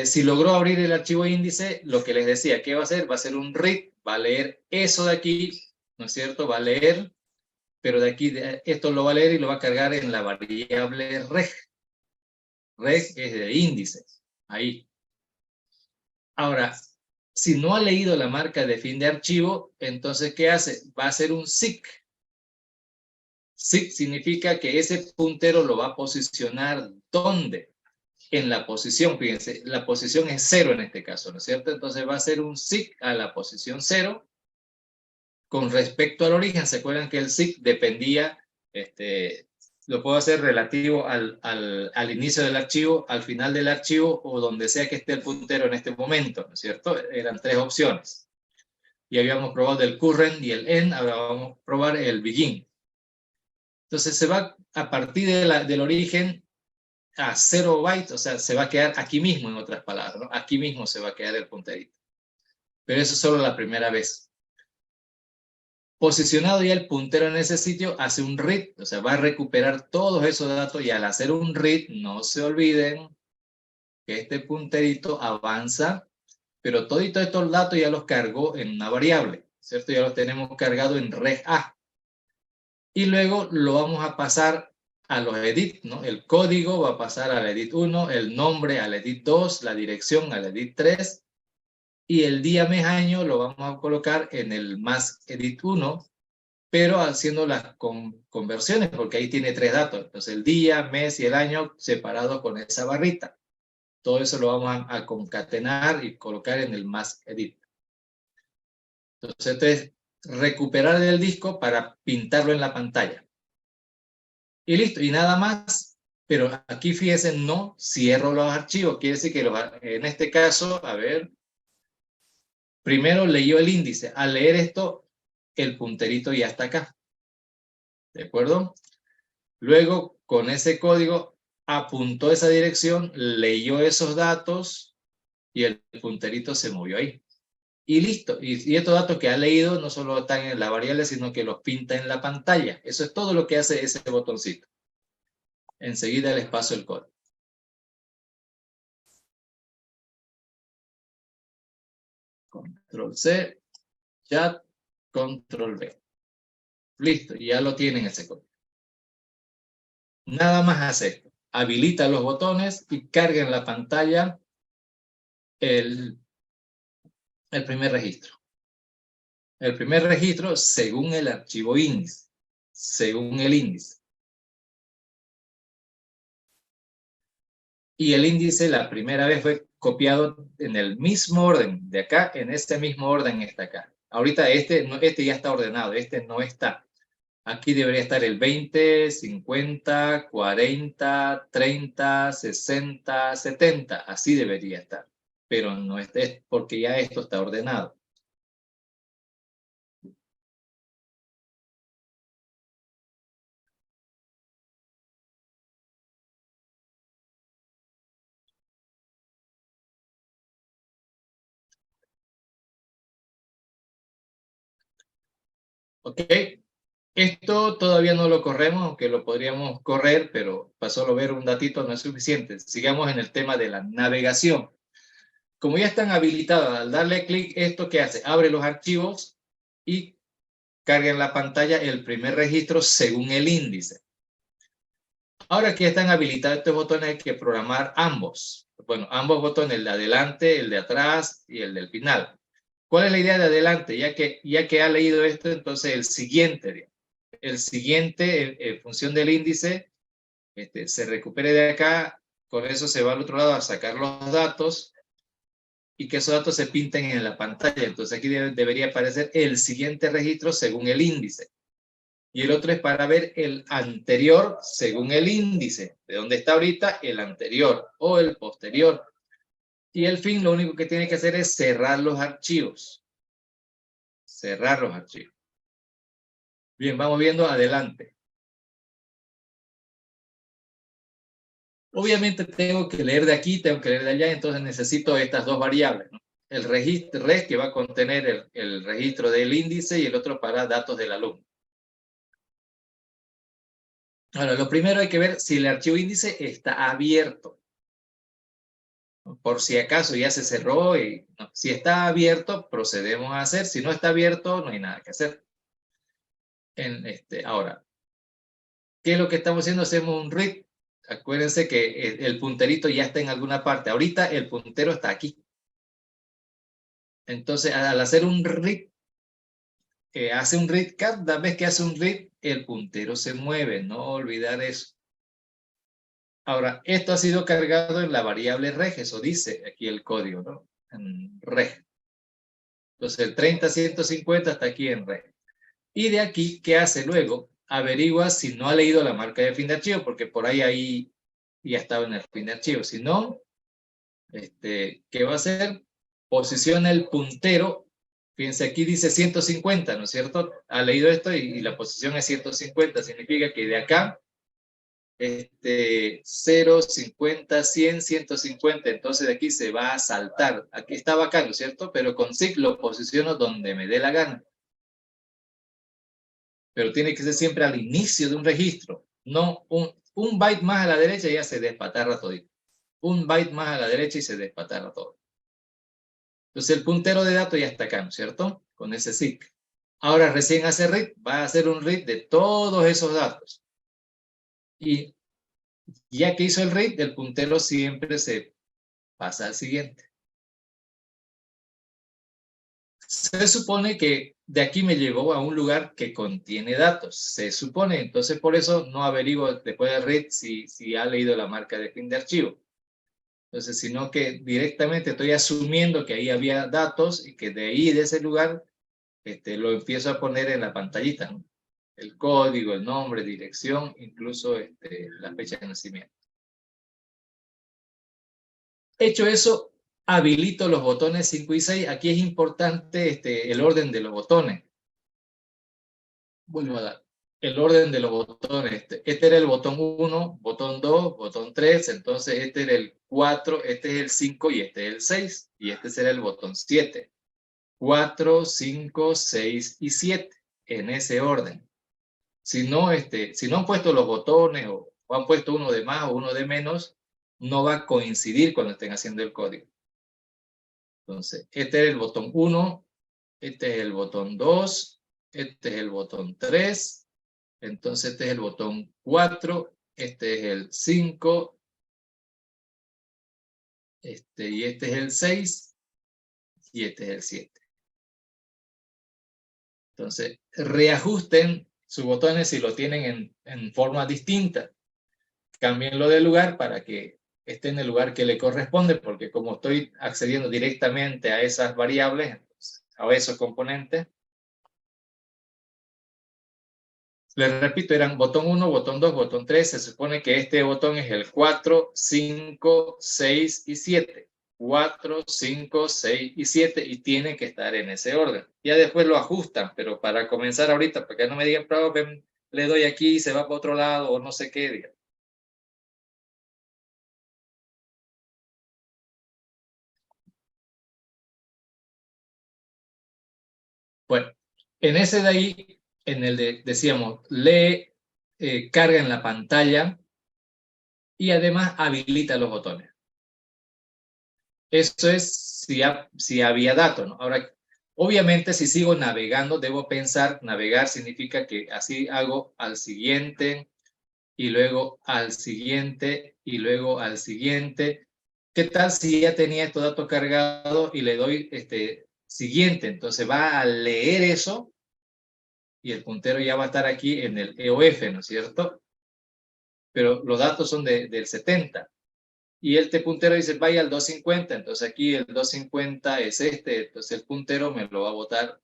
A: si logró abrir el archivo índice, lo que les decía, ¿qué va a hacer? Va a hacer un read, va a leer eso de aquí, ¿no es cierto? Va a leer, pero de aquí, esto lo va a leer y lo va a cargar en la variable reg. Reg es de índice, ahí. Ahora, si no ha leído la marca de fin de archivo, entonces, ¿qué hace? Va a hacer un seek. Seek significa que ese puntero lo va a posicionar, ¿dónde? En la posición, fíjense, la posición es 0 en este caso, ¿no es cierto? Entonces va a ser un seek a la posición 0 con respecto al origen, ¿se acuerdan que el SIG dependía, lo puedo hacer relativo al inicio del archivo, al final del archivo o donde sea que esté el puntero en este momento, ¿no es cierto? Eran tres opciones. Y habíamos probado el current y el end, ahora vamos a probar el begin. Entonces se va a partir del origen a 0 bytes, o sea, se va a quedar aquí mismo, en otras palabras, ¿no? Aquí mismo se va a quedar el punterito. Pero eso es solo la primera vez. Posicionado ya el puntero en ese sitio, hace un read, o sea, va a recuperar todos esos datos y al hacer un read, no se olviden que este punterito avanza, pero todos estos datos ya los cargó en una variable, ¿cierto? Ya los tenemos cargado en reg A. Y luego lo vamos a pasar a los edit, ¿no? El código va a pasar al edit 1, el nombre al edit 2, la dirección al edit 3, y el día, mes, año lo vamos a colocar en el más edit 1, pero haciendo las conversiones, porque ahí tiene tres datos. Entonces el día, mes y el año separados con esa barrita. Todo eso lo vamos a concatenar y colocar en el más edit. Entonces esto es recuperar el disco para pintarlo en la pantalla. Y listo, y nada más. Pero aquí fíjense, no cierro los archivos. Quiere decir que en este caso, a ver, primero leyó el índice. Al leer esto, el punterito ya está acá. ¿De acuerdo? Luego, con ese código, apuntó esa dirección, leyó esos datos y el punterito se movió ahí. Y listo. Y estos datos que ha leído no solo están en la variable, sino que los pinta en la pantalla. Eso es todo lo que hace ese botoncito. Enseguida les paso el código. Control C, chat, Control V. Listo, ya lo tienen ese código. Nada más hace esto. Habilita los botones y carga en la pantalla el primer registro. El primer registro según el archivo índice. Según el índice. Y el índice la primera vez fue copiado en el mismo orden. De acá, en este mismo orden está acá. Ahorita este ya está ordenado. Este no está. Aquí debería estar el 20, 50, 40, 30, 60, 70. Así debería estar. Pero no es porque ya esto está ordenado. ¿Ok? Esto todavía no lo corremos, aunque lo podríamos correr, pero para solo ver un datito no es suficiente. Sigamos en el tema de la navegación. Como ya están habilitadas, al darle clic, ¿esto qué hace? Abre los archivos y carga en la pantalla el primer registro según el índice. Ahora que ya están habilitados estos botones, hay que programar ambos. Bueno, ambos botones, el de adelante, el de atrás y el del final. ¿Cuál es la idea de adelante? Ya que ha leído esto, entonces el siguiente, en función del índice, se recupere de acá, con eso se va al otro lado a sacar los datos y que esos datos se pinten en la pantalla. Entonces aquí debería aparecer el siguiente registro según el índice. Y el otro es para ver el anterior según el índice. De dónde está ahorita el anterior o el posterior. Y el fin lo único que tiene que hacer es cerrar los archivos. Cerrar los archivos. Bien, vamos viendo adelante. Obviamente tengo que leer de aquí, tengo que leer de allá, entonces necesito estas dos variables, ¿no? El registro res que va a contener el registro del índice y el otro para datos del alumno. Ahora, lo primero hay que ver si el archivo índice está abierto. Por si acaso ya se cerró y no. Si está abierto, procedemos a hacer. Si no está abierto, no hay nada que hacer. Ahora, ¿qué es lo que estamos haciendo? Hacemos un read. Acuérdense que el punterito ya está en alguna parte. Ahorita el puntero está aquí. Entonces, al hacer un read, hace un read, cada vez que hace un read, el puntero se mueve. No olvidar eso. Ahora, esto ha sido cargado en la variable reg, eso dice aquí el código, ¿no? En reg. Entonces el 30.150 está aquí en reg. Y de aquí, ¿qué hace luego? Averigua si no ha leído la marca de fin de archivo, porque por ahí ya estaba en el fin de archivo. Si no, ¿qué va a hacer? Posiciona el puntero. Fíjense, aquí dice 150, ¿no es cierto? Ha leído esto y la posición es 150. Significa que de acá, 0, 50, 100, 150. Entonces de aquí se va a saltar. Aquí está bacán, ¿no es cierto? Pero con SIG lo posiciono donde me dé la gana. Pero tiene que ser siempre al inicio de un registro. No un byte más a la derecha y ya se despatarra todo. Un byte más a la derecha y se despatarra todo. Entonces el puntero de datos ya está acá, ¿no es cierto? Con ese SIG. Ahora recién hace read, va a hacer un read de todos esos datos. Y ya que hizo el read, el puntero siempre se pasa al siguiente. Se supone que de aquí me llevó a un lugar que contiene datos. Se supone, entonces por eso no averiguo después del read si ha leído la marca de fin de archivo. Entonces, sino que directamente estoy asumiendo que ahí había datos y que de ahí, de ese lugar, lo empiezo a poner en la pantallita, ¿no? El código, el nombre, dirección, incluso la fecha de nacimiento. Hecho eso, habilito los botones 5 y 6. Aquí es importante el orden de los botones. Vuelvo a dar el orden de los botones. Este era el botón 1, botón 2, botón 3. Entonces este era el 4, este es el 5 y este es el 6. Y este será el botón 7. 4, 5, 6 y 7. En ese orden. Si no han puesto los botones o han puesto uno de más o uno de menos, no va a coincidir cuando estén haciendo el código. Entonces, este es el botón 1, este es el botón 2, este es el botón 3, entonces este es el botón 4, este es el 5, y este es el 6, y este es el 7. Entonces, reajusten sus botones si lo tienen en forma distinta. Cámbienlo de lugar para que esté en el lugar que le corresponde, porque como estoy accediendo directamente a esas variables, a esos componentes, les repito, eran botón 1, botón 2, botón 3, se supone que este botón es el 4, 5, 6 y 7. 4, 5, 6 y 7 y tiene que estar en ese orden. Ya después lo ajustan, pero para comenzar ahorita, para que no me digan, profe, le doy aquí y se va para otro lado o no sé qué, digan. Bueno, en ese de ahí, en el de, decíamos, lee, carga en la pantalla y además habilita los botones. Eso es si había datos, ¿no? Ahora, obviamente, si sigo navegando, debo pensar, navegar significa que así hago al siguiente, y luego al siguiente, y luego al siguiente. ¿Qué tal si ya tenía estos datos cargados y le doy siguiente? Entonces va a leer eso y el puntero ya va a estar aquí en el EOF, ¿no es cierto? Pero los datos son del 70. Y el puntero dice, vaya al 250, entonces aquí el 250 es entonces el puntero me lo va a botar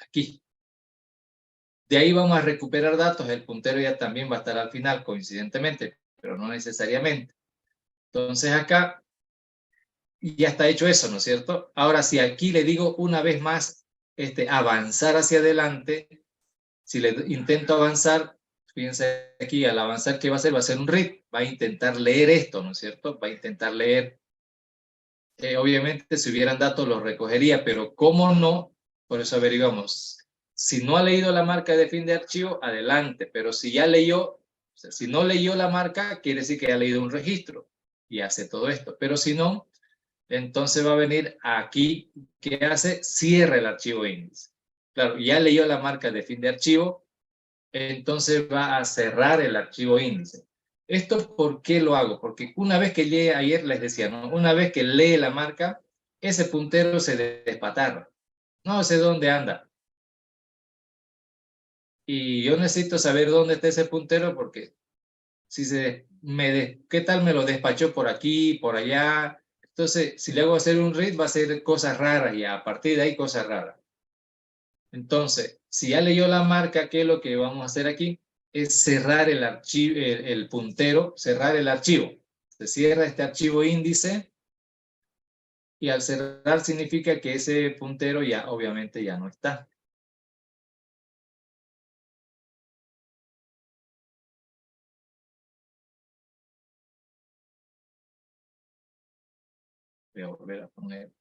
A: aquí. De ahí vamos a recuperar datos, el puntero ya también va a estar al final, coincidentemente, pero no necesariamente. Entonces acá ya está hecho eso, ¿no es cierto? Ahora, si aquí le digo una vez más avanzar hacia adelante, si le intento avanzar, fíjense aquí, al avanzar, ¿qué va a hacer? Va a hacer un read, va a intentar leer esto, ¿no es cierto? Va a intentar leer. Obviamente, si hubieran datos, los recogería, pero ¿cómo no? Por eso averiguamos. Si no ha leído la marca de fin de archivo, adelante, pero si ya leyó, o sea, si no leyó la marca, quiere decir que ha leído un registro y hace todo esto, pero si no, entonces va a venir aquí, ¿qué hace? Cierra el archivo índice. Claro, ya leyó la marca de fin de archivo, entonces va a cerrar el archivo índice. ¿Esto por qué lo hago? Porque una vez que lee, ayer les decía, ¿no? Una vez que lee la marca, ese puntero se despatarra. No sé dónde anda. Y yo necesito saber dónde está ese puntero porque si ¿qué tal me lo despachó por aquí, por allá? Entonces, si le hago hacer un read, va a ser cosas raras y a partir de ahí cosas raras. Entonces, si ya leyó la marca, ¿qué es lo que vamos a hacer aquí? Es cerrar el archivo, el puntero, cerrar el archivo. Se cierra este archivo índice y al cerrar significa que ese puntero ya obviamente ya no está. Voy a volver a poner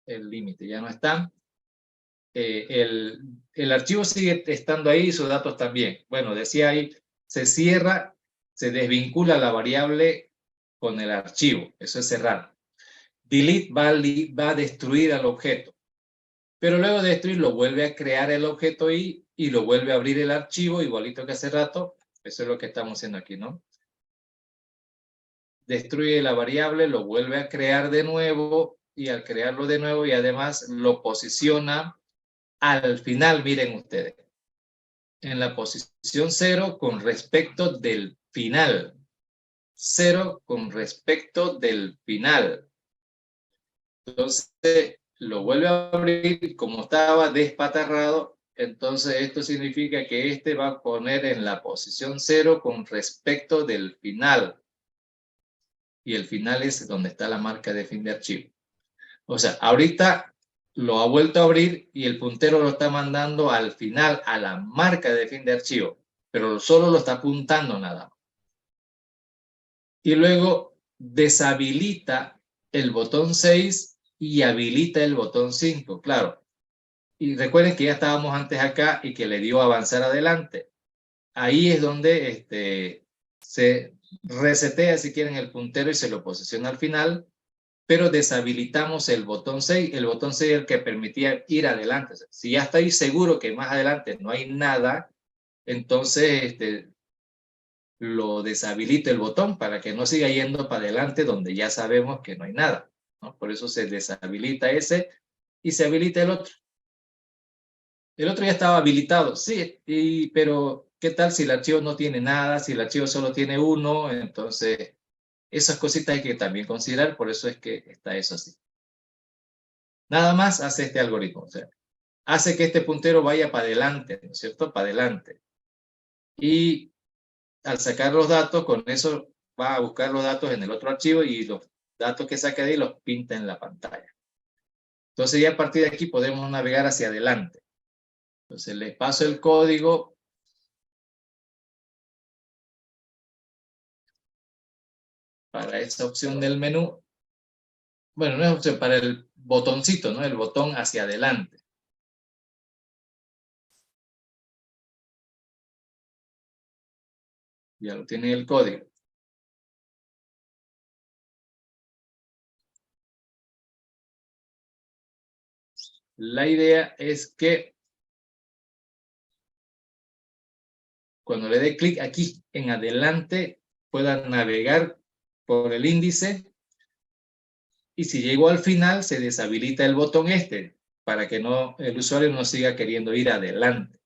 A: el límite, ya no está. El archivo sigue estando ahí y sus datos también. Bueno, decía ahí, se cierra, se desvincula la variable con el archivo. Eso es cerrar. Delete va a destruir al objeto. Pero luego de destruirlo, vuelve a crear el objeto y lo vuelve a abrir el archivo, igualito que hace rato. Eso es lo que estamos haciendo aquí, ¿no? Destruye la variable, lo vuelve a crear de nuevo, y al crearlo de nuevo, y además lo posiciona al final, miren ustedes, en la posición 0 con respecto del final. 0 con respecto del final. Entonces, lo vuelve a abrir, como estaba despatarrado, entonces esto significa que este va a poner en la posición 0 con respecto del final. Y el final es donde está la marca de fin de archivo. O sea, ahorita lo ha vuelto a abrir y el puntero lo está mandando al final, a la marca de fin de archivo, pero solo lo está apuntando nada más. Y luego deshabilita el botón 6 y habilita el botón 5, claro. Y recuerden que ya estábamos antes acá y que le dio avanzar adelante. Ahí es donde se resetea, si quieren, el puntero y se lo posiciona al final, pero deshabilitamos el botón 6. El botón 6 es el que permitía ir adelante. O sea, si ya estáis seguro que más adelante no hay nada, entonces lo deshabilita el botón para que no siga yendo para adelante donde ya sabemos que no hay nada, ¿no? Por eso se deshabilita ese y se habilita el otro. El otro ya estaba habilitado, sí, pero ¿qué tal si el archivo no tiene nada? Si el archivo solo tiene uno, entonces esas cositas hay que también considerar, por eso es que está eso así. Nada más hace este algoritmo, o sea, hace que este puntero vaya para adelante, ¿no es cierto? Para adelante. Y al sacar los datos, con eso va a buscar los datos en el otro archivo y los datos que saque de ahí los pinta en la pantalla. Entonces ya a partir de aquí podemos navegar hacia adelante. Entonces les paso el código para esta opción del menú. Bueno, no es opción, para el botoncito, ¿no? El botón hacia adelante. Ya lo tiene el código. La idea es que cuando le dé clic aquí en adelante pueda navegar por el índice, y si llegó al final se deshabilita el botón para que el usuario no siga queriendo ir adelante.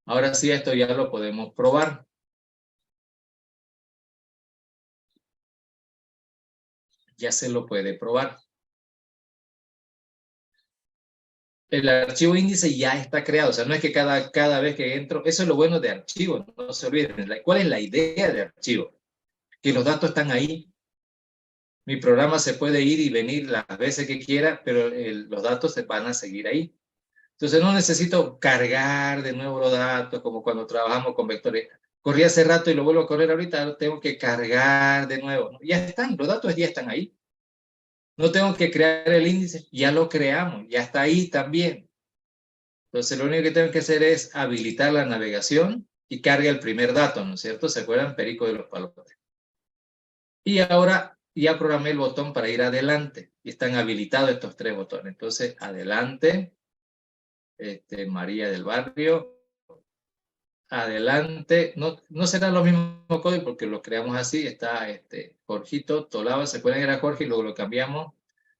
A: Ahora sí, esto ya lo podemos probar. Ya se lo puede probar. El archivo índice ya está creado, o sea, no es que cada vez que entro, eso es lo bueno de archivo, no se olviden. ¿Cuál es la idea de archivo? Que los datos están ahí. Mi programa se puede ir y venir las veces que quiera, pero los datos se van a seguir ahí. Entonces no necesito cargar de nuevo los datos, como cuando trabajamos con vectores. Corrí hace rato y lo vuelvo a correr ahorita, tengo que cargar de nuevo. Ya están, los datos ya están ahí. No tengo que crear el índice, ya lo creamos, ya está ahí también. Entonces lo único que tengo que hacer es habilitar la navegación y carga el primer dato, ¿no es cierto? ¿Se acuerdan? Perico de los palotes. Y ahora ya programé el botón para ir adelante. Y están habilitados estos tres botones. Entonces, adelante, María del Barrio, adelante, no será lo mismo código porque lo creamos así, está Jorgito Tolaba, ¿se acuerdan? Era Jorge y luego lo cambiamos.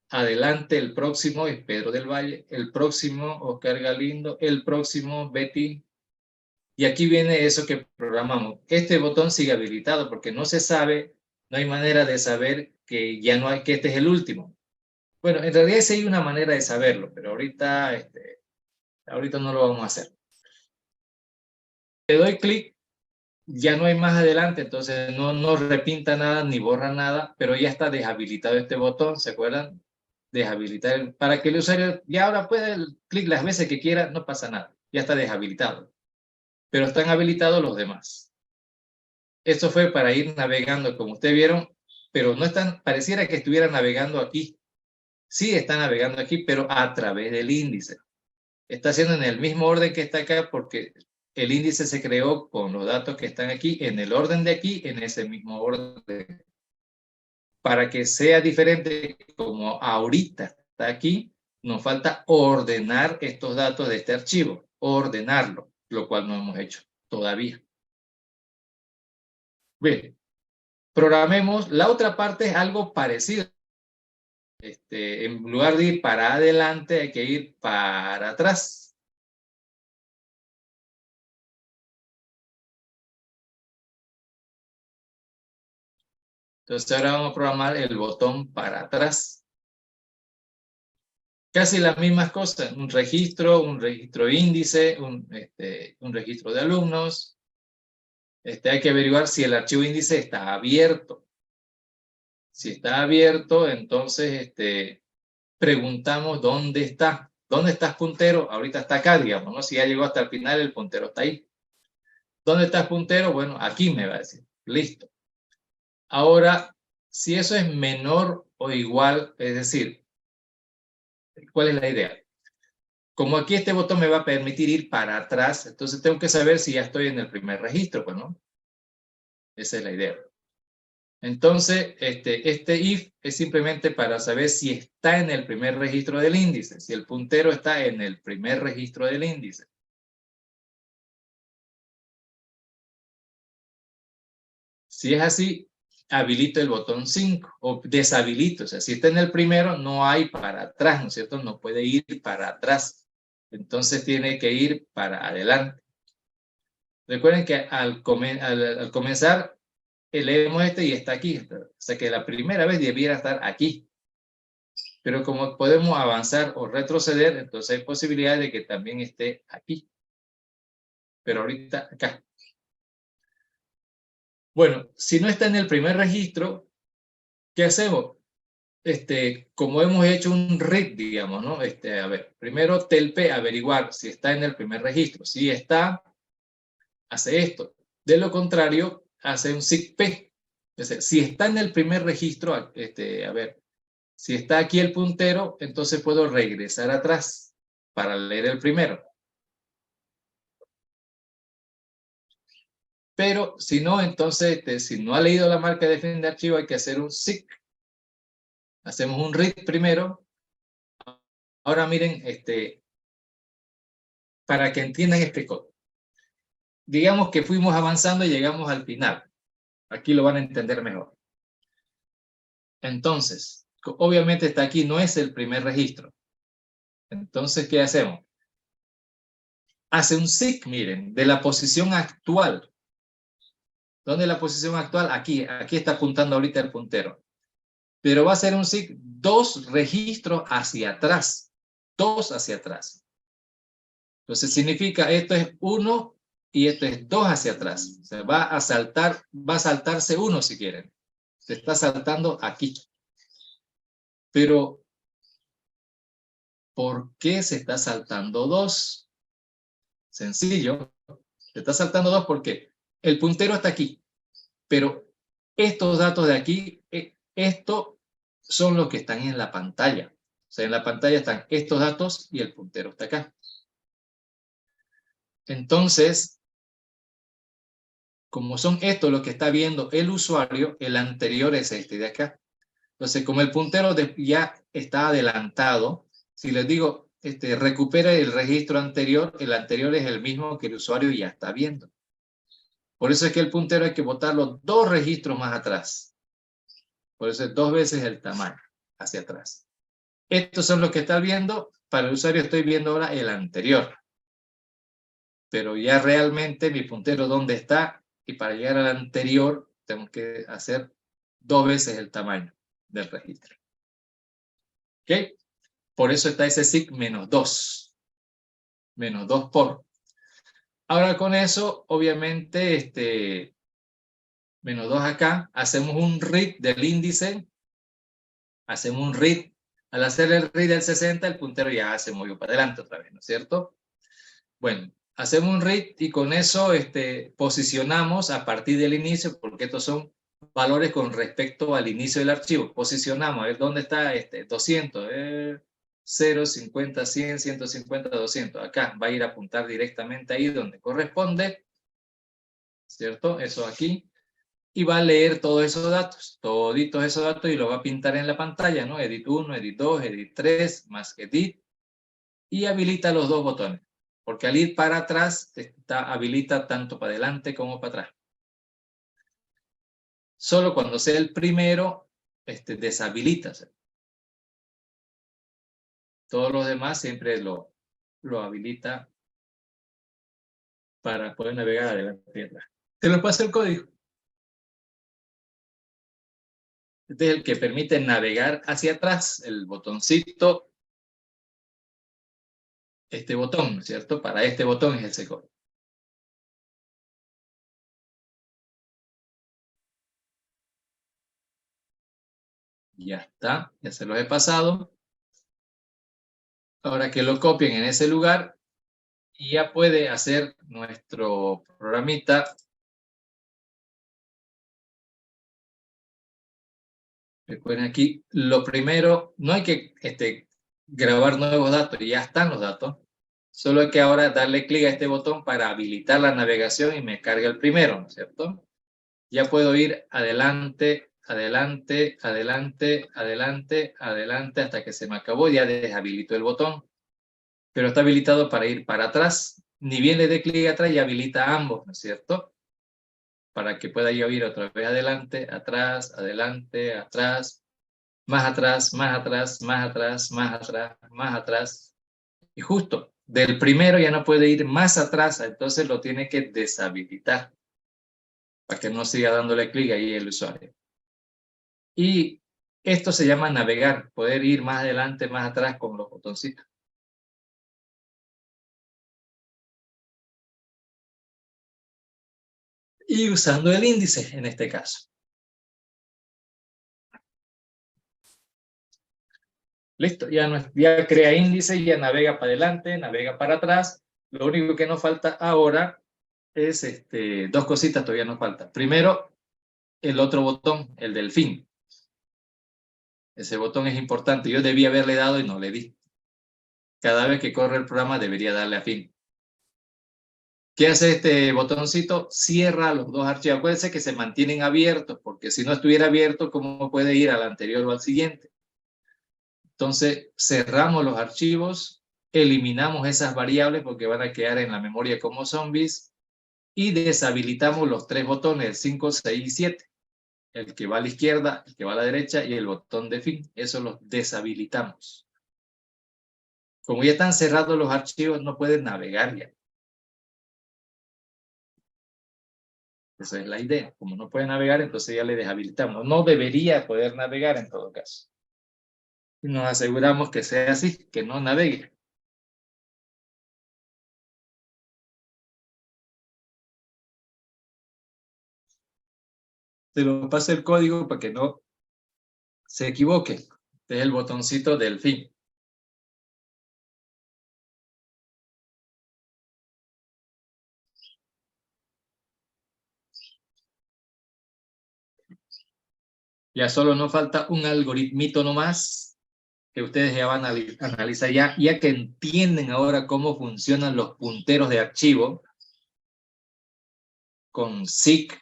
A: Adelante, el próximo es Pedro del Valle, el próximo Oscar Galindo, el próximo Betty. Y aquí viene eso que programamos. Este botón sigue habilitado porque no se sabe, no hay manera de saber que ya no hay, que este es el último. Bueno, en realidad sí hay una manera de saberlo, pero ahorita Ahorita no lo vamos a hacer. Le doy clic, ya no hay más adelante, entonces no repinta nada ni borra nada, pero ya está deshabilitado este botón, ¿se acuerdan? Deshabilitar, para que el usuario ya ahora puede clic las veces que quiera, no pasa nada, ya está deshabilitado. Pero están habilitados los demás. Esto fue para ir navegando, como ustedes vieron, pero no están, pareciera que estuviera navegando aquí. Sí está navegando aquí, pero a través del índice. Está haciendo en el mismo orden que está acá porque el índice se creó con los datos que están aquí, en el orden de aquí, en ese mismo orden. Para que sea diferente, como ahorita está aquí, nos falta ordenar estos datos de este archivo, ordenarlo, lo cual no hemos hecho todavía. Bien, programemos. La otra parte es algo parecido. En lugar de ir para adelante, hay que ir para atrás. Entonces ahora vamos a programar el botón para atrás. Casi las mismas cosas, un registro índice, un registro de alumnos. Hay que averiguar si el archivo índice está abierto. Si está abierto, entonces preguntamos dónde está. ¿Dónde está el puntero? Ahorita está acá, digamos, ¿no? Si ya llegó hasta el final, el puntero está ahí. ¿Dónde está el puntero? Bueno, aquí me va a decir. Listo. Ahora, si eso es menor o igual, es decir, ¿cuál es la idea? Como aquí este botón me va a permitir ir para atrás, entonces tengo que saber si ya estoy en el primer registro, pues, ¿no? Esa es la idea. Entonces, este if es simplemente para saber si está en el primer registro del índice, si el puntero está en el primer registro del índice. Si es así, habilito el botón 5 o deshabilito. O sea, si está en el primero, no hay para atrás, ¿no es cierto? No puede ir para atrás. Entonces tiene que ir para adelante. Recuerden que al comenzar, leemos y está aquí. O sea que la primera vez debiera estar aquí. Pero como podemos avanzar o retroceder, entonces hay posibilidad de que también esté aquí. Pero ahorita acá. Bueno, si no está en el primer registro, ¿qué hacemos? Como hemos hecho un read, digamos, ¿no? A ver, primero telp, averiguar si está en el primer registro. Si está, hace esto. De lo contrario, hace un sigp. Es decir, si está en el primer registro, a ver, si está aquí el puntero, entonces puedo regresar atrás para leer el primero. Pero si no, entonces, si no ha leído la marca de fin de archivo, hay que hacer un seek. Hacemos un read primero. Ahora miren, para que entiendan este código. Digamos que fuimos avanzando y llegamos al final. Aquí lo van a entender mejor. Entonces, obviamente está aquí, no es el primer registro. Entonces, ¿qué hacemos? Hace un seek, miren, de la posición actual. ¿Dónde es la posición actual? Aquí está apuntando ahorita el puntero. Pero va a ser un seek 2 registros hacia atrás. 2 hacia atrás. Entonces significa esto es 1 y esto es 2 hacia atrás. O sea, va a saltarse 1 si quieren. Se está saltando aquí. Pero, ¿por qué se está saltando 2? Sencillo. Se está saltando 2 porque el puntero está aquí. Pero estos datos de aquí, esto son los que están en la pantalla. O sea, en la pantalla están estos datos y el puntero está acá. Entonces, como son estos los que está viendo el usuario, el anterior es este de acá. Entonces, como el puntero ya está adelantado, si les digo, recupera el registro anterior, el anterior es el mismo que el usuario ya está viendo. Por eso es que el puntero hay que botarlo 2 registros más atrás. Por eso es 2 veces el tamaño hacia atrás. Estos son los que está viendo. Para el usuario estoy viendo ahora el anterior. Pero ya realmente mi puntero dónde está, y para llegar al anterior tengo que hacer 2 veces el tamaño del registro. ¿Ok? Por eso está ese SIG -2. Menos 2 por. Ahora con eso, obviamente, menos 2 acá, hacemos un read del índice, hacemos un read. Al hacer el read del 60, el puntero ya se movió para adelante otra vez, ¿no es cierto? Bueno, hacemos un read y con eso posicionamos a partir del inicio, porque estos son valores con respecto al inicio del archivo. Posicionamos, a ver dónde está 200, 0, 50, 100, 150, 200. Acá va a ir a apuntar directamente ahí donde corresponde, ¿cierto? Eso aquí. Y va a leer todos esos datos, toditos esos datos, y lo va a pintar en la pantalla, ¿no? Edit 1, Edit 2, Edit 3, más Edit, y habilita los dos botones, porque al ir para atrás, habilita tanto para adelante como para atrás. Solo cuando sea el primero, deshabilita. Todos los demás siempre lo habilita para poder navegar adelante y atrás. Te lo pasa el código. Este es el que permite navegar hacia atrás, el botoncito, este botón, ¿cierto? Para este botón es ese código. Ya está, ya se los he pasado. Ahora que lo copien en ese lugar, y ya puede hacer nuestro programita. Recuerden aquí, lo primero, no hay que grabar nuevos datos, ya están los datos. Solo hay que ahora darle clic a este botón para habilitar la navegación y me carga el primero, ¿no es cierto? Ya puedo ir adelante, adelante, adelante, adelante, adelante, hasta que se me acabó, ya deshabilito el botón. Pero está habilitado para ir para atrás. Ni bien le dé clic atrás y habilita ambos, ¿no es cierto? Para que pueda yo ir otra vez adelante, atrás, adelante, atrás, más atrás, más atrás, más atrás, más atrás, más atrás. Y justo, del primero ya no puede ir más atrás, entonces lo tiene que deshabilitar para que no siga dándole clic ahí el usuario. Y esto se llama navegar, poder ir más adelante, más atrás con los botoncitos. Y usando el índice en este caso. Listo, ya crea índice, ya navega para adelante, navega para atrás. Lo único que nos falta ahora es dos cositas todavía nos falta. Primero, el otro botón, el del fin. Ese botón es importante. Yo debía haberle dado y no le di. Cada vez que corre el programa debería darle a fin. ¿Qué hace este botoncito? Cierra los dos archivos. Acuérdense que se mantienen abiertos, porque si no estuviera abierto, ¿cómo puede ir al anterior o al siguiente? Entonces, cerramos los archivos, eliminamos esas variables porque van a quedar en la memoria como zombies y deshabilitamos los tres botones, el 5, 6 y 7. El que va a la izquierda, el que va a la derecha y el botón de fin. Eso los deshabilitamos. Como ya están cerrados los archivos, no pueden navegar ya. Esa es la idea. Como no puede navegar, entonces ya le deshabilitamos. No debería poder navegar en todo caso. Y nos aseguramos que sea así, que no navegue. Se lo pase el código para que no se equivoque. Este es el botoncito del fin. Ya solo nos falta un algoritmito nomás que ustedes ya van a analizar ya que entienden ahora cómo funcionan los punteros de archivo con seek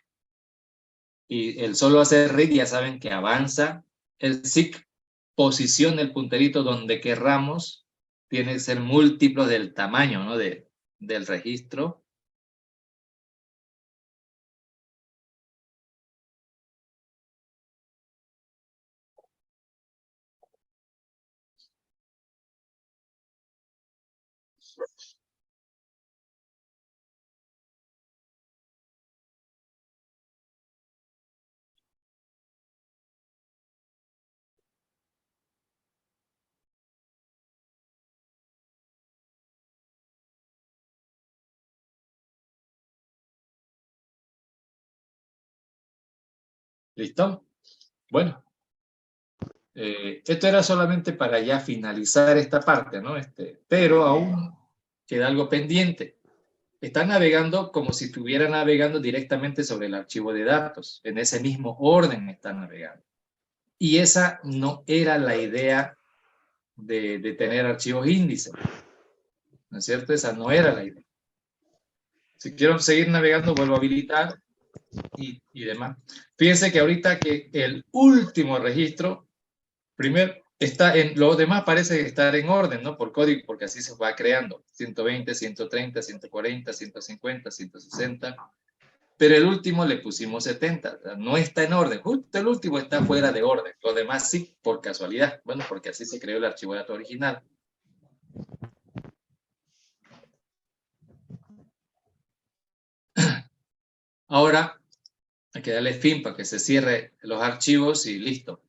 A: y el solo hacer read, ya saben que avanza. El seek posiciona el punterito donde querramos, tiene que ser múltiplo del tamaño, ¿no? del registro. ¿Listo? Bueno, esto era solamente para ya finalizar esta parte, ¿no? Pero aún queda algo pendiente. Está navegando como si estuviera navegando directamente sobre el archivo de datos. En ese mismo orden está navegando. Y esa no era la idea de tener archivos índice. ¿No es cierto? Esa no era la idea. Si quiero seguir navegando, vuelvo a habilitar y demás. Fíjense que ahorita que el último registro, primero, está en, lo demás parece estar en orden, ¿no? Por código, porque así se va creando. 120, 130, 140, 150, 160. Pero el último le pusimos 70. O sea, no está en orden. Justo el último está fuera de orden. Lo demás sí, por casualidad. Bueno, porque así se creó el archivo de datos original. Ahora hay que darle fin para que se cierre los archivos y listo.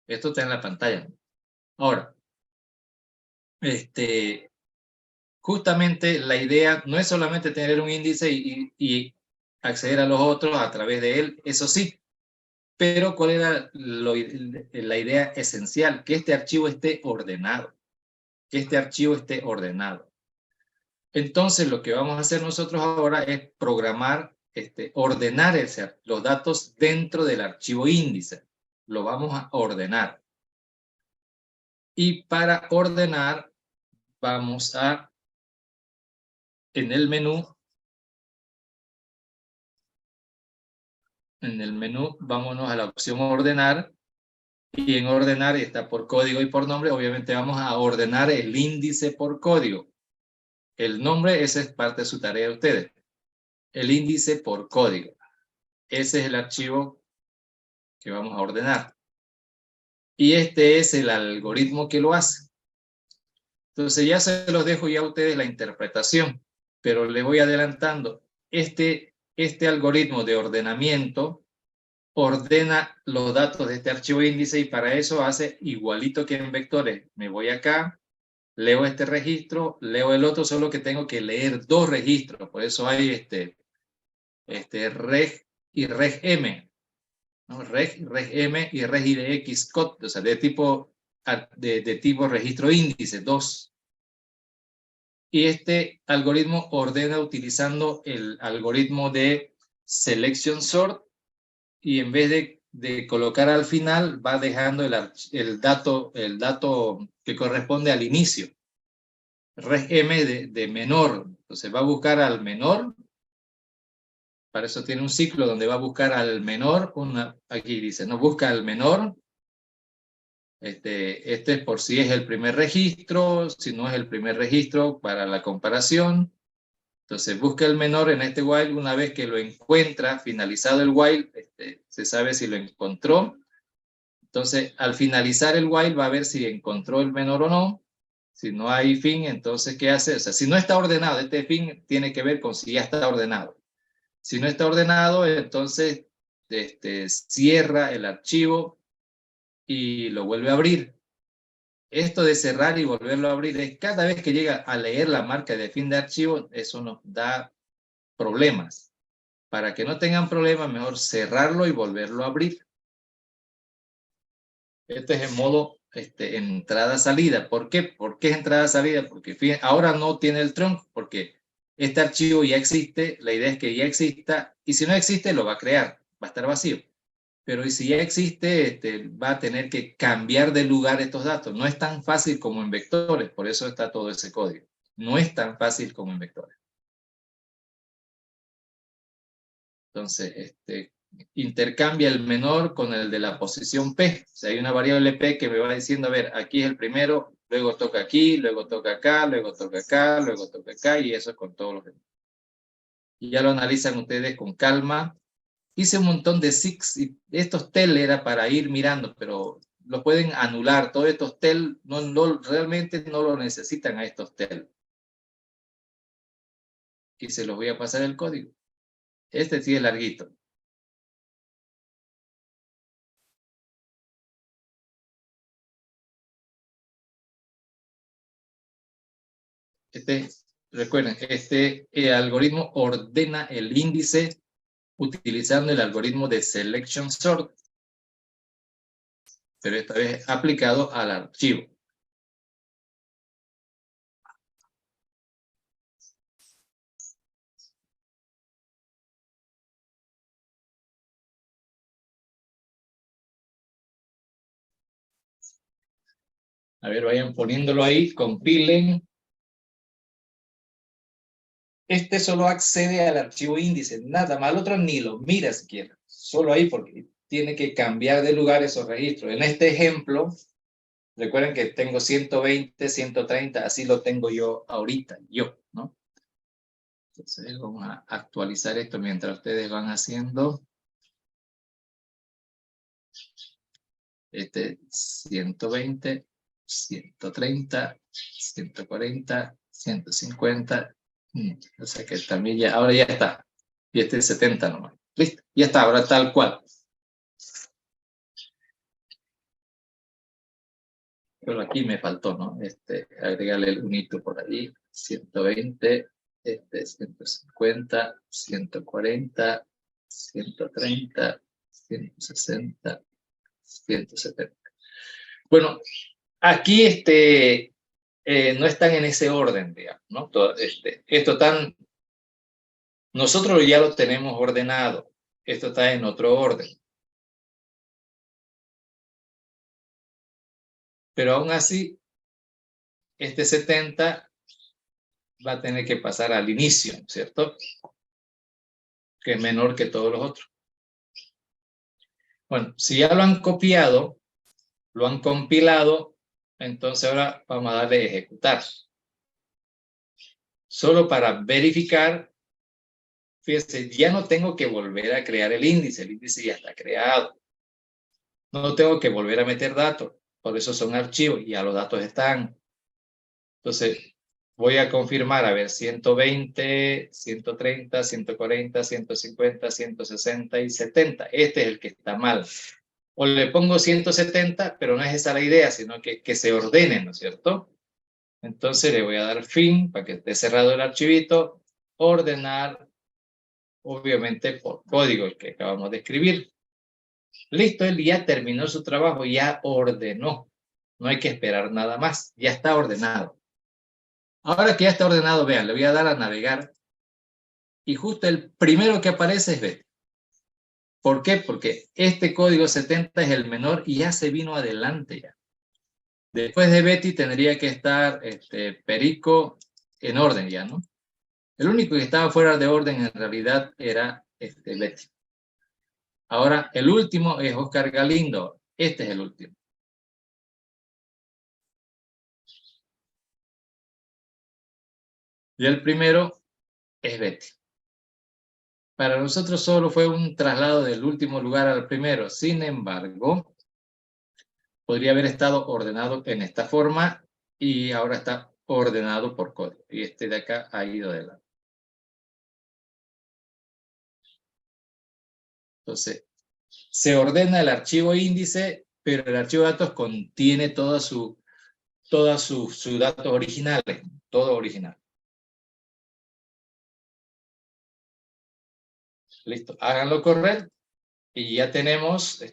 A: Esto está en la pantalla. Ahora, justamente la idea no es solamente tener un índice y acceder a los otros a través de él, eso sí. Pero ¿cuál era la idea esencial? Que este archivo esté ordenado. Que este archivo esté ordenado. Entonces lo que vamos a hacer nosotros ahora es programar, ordenar los datos dentro del archivo índice. Lo vamos a ordenar. Y para ordenar vamos a, en el menú vámonos a la opción ordenar. Y en ordenar está por código y por nombre. Obviamente vamos a ordenar el índice por código. El nombre, esa es parte de su tarea de ustedes. El índice por código. Ese es el archivo que vamos a ordenar. Y este es el algoritmo que lo hace. Entonces ya se los dejo ya a ustedes la interpretación, pero les voy adelantando. Este algoritmo de ordenamiento ordena los datos de este archivo índice y para eso hace igualito que en vectores. Me voy acá, leo este registro, leo el otro, solo que tengo que leer dos registros. Por eso hay reg y regm, ¿no? Regm y regidx, o sea, de tipo registro índice, 2. Y este algoritmo ordena utilizando el algoritmo de selection sort y en vez de colocar al final va dejando el dato que corresponde al inicio. Regm de menor, entonces va a buscar al menor. Para eso tiene un ciclo donde va a buscar al menor, aquí dice, no busca al menor. Este es por si es el primer registro, si no es el primer registro para la comparación. Entonces busca el menor en este while, una vez que lo encuentra, finalizado el while, se sabe si lo encontró. Entonces al finalizar el while va a ver si encontró el menor o no. Si no hay fin, entonces ¿qué hace? O sea, si no está ordenado, este fin tiene que ver con si ya está ordenado. Si no está ordenado, entonces cierra el archivo y lo vuelve a abrir. Esto de cerrar y volverlo a abrir es cada vez que llega a leer la marca de fin de archivo, eso nos da problemas. Para que no tengan problemas, mejor cerrarlo y volverlo a abrir. Este es el modo entrada-salida. ¿Por qué? ¿Por qué es entrada-salida? Porque fíjense, ahora no tiene el trunk, porque este archivo ya existe, la idea es que ya exista, y si no existe, lo va a crear, va a estar vacío. Pero si ya existe, va a tener que cambiar de lugar estos datos. No es tan fácil como en vectores, por eso está todo ese código. No es tan fácil como en vectores. Entonces, intercambia el menor con el de la posición P. O sea, hay una variable P que me va diciendo, a ver, aquí es el primero, luego toca aquí, luego toca acá, luego toca acá, luego toca acá, y eso es con todos los demás. Y ya lo analizan ustedes con calma. Hice un montón de SIX y estos TEL era para ir mirando, pero lo pueden anular. Todos estos TEL realmente no lo necesitan a estos TEL. Y se los voy a pasar el código. Este sí es larguito. Recuerden, este algoritmo ordena el índice utilizando el algoritmo de Selection Sort, pero esta vez aplicado al archivo. A ver, vayan poniéndolo ahí, compilen. Este solo accede al archivo índice, nada más, el otro ni lo mira siquiera. Solo ahí porque tiene que cambiar de lugar esos registros. En este ejemplo, recuerden que tengo 120, 130, así lo tengo yo ahorita, ¿no? Entonces vamos a actualizar esto mientras ustedes van haciendo. 120, 130, 140, 150. O sea que también ya, ahora ya está. Y este es 70 nomás. Listo, ya está, ahora tal cual. Pero aquí me faltó, ¿no? Agregarle el unito por ahí. 120, 150, 140, 130, 160, 170. Bueno, aquí no están en ese orden, digamos, ¿no? Nosotros ya lo tenemos ordenado. Esto está en otro orden. Pero aún así, este 70 va a tener que pasar al inicio, ¿cierto? Que es menor que todos los otros. Bueno, si ya lo han copiado, lo han compilado, entonces ahora vamos a darle a ejecutar. Solo para verificar, fíjense, ya no tengo que volver a crear el índice ya está creado. No tengo que volver a meter datos, por eso son archivos y ya los datos están. Entonces, voy a confirmar, a ver, 120, 130, 140, 150, 160 y 70. Este es el que está mal. O le pongo 170, pero no es esa la idea, sino que se ordenen, ¿no es cierto? Entonces le voy a dar fin para que esté cerrado el archivito, ordenar, obviamente por código, el que acabamos de escribir. Listo, él ya terminó su trabajo, ya ordenó. No hay que esperar nada más, ya está ordenado. Ahora que ya está ordenado, vean, le voy a dar a navegar y justo el primero que aparece es Betty. ¿Por qué? Porque este código 70 es el menor y ya se vino adelante ya. Después de Betty tendría que estar Perico en orden ya, ¿no? El único que estaba fuera de orden en realidad era Betty. Ahora, el último es Oscar Galindo. Este es el último. Y el primero es Betty. Para nosotros solo fue un traslado del último lugar al primero. Sin embargo, podría haber estado ordenado en esta forma y ahora está ordenado por código. Y este de acá ha ido de lado. Entonces, se ordena el archivo índice, pero el archivo de datos contiene todos sus datos originales, todo original. Listo, háganlo correr y ya tenemos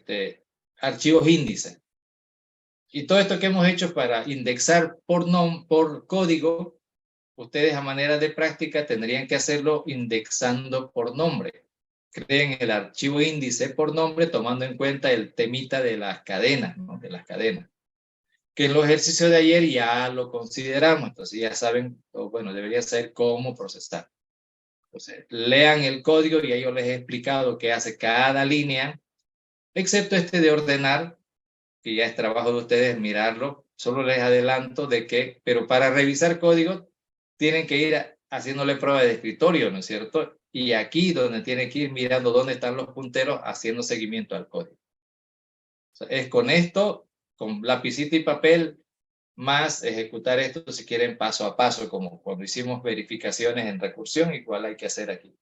A: archivos índice. Y todo esto que hemos hecho para indexar por código, ustedes a manera de práctica tendrían que hacerlo indexando por nombre. Creen el archivo índice por nombre tomando en cuenta el temita de las cadenas, ¿no? De las cadenas. Que en los ejercicios de ayer ya lo consideramos, entonces ya saben, o bueno, deberían saber cómo procesar. Entonces, lean el código y ahí yo les he explicado qué hace cada línea, excepto este de ordenar, que ya es trabajo de ustedes mirarlo. Solo les adelanto de que, pero para revisar código, tienen que ir haciéndole prueba de escritorio, ¿no es cierto? Y aquí donde tienen que ir mirando dónde están los punteros, haciendo seguimiento al código. O sea, es con esto, con lapicito y papel, más ejecutar esto si quieren paso a paso, como cuando hicimos verificaciones en recursión, igual hay que hacer aquí.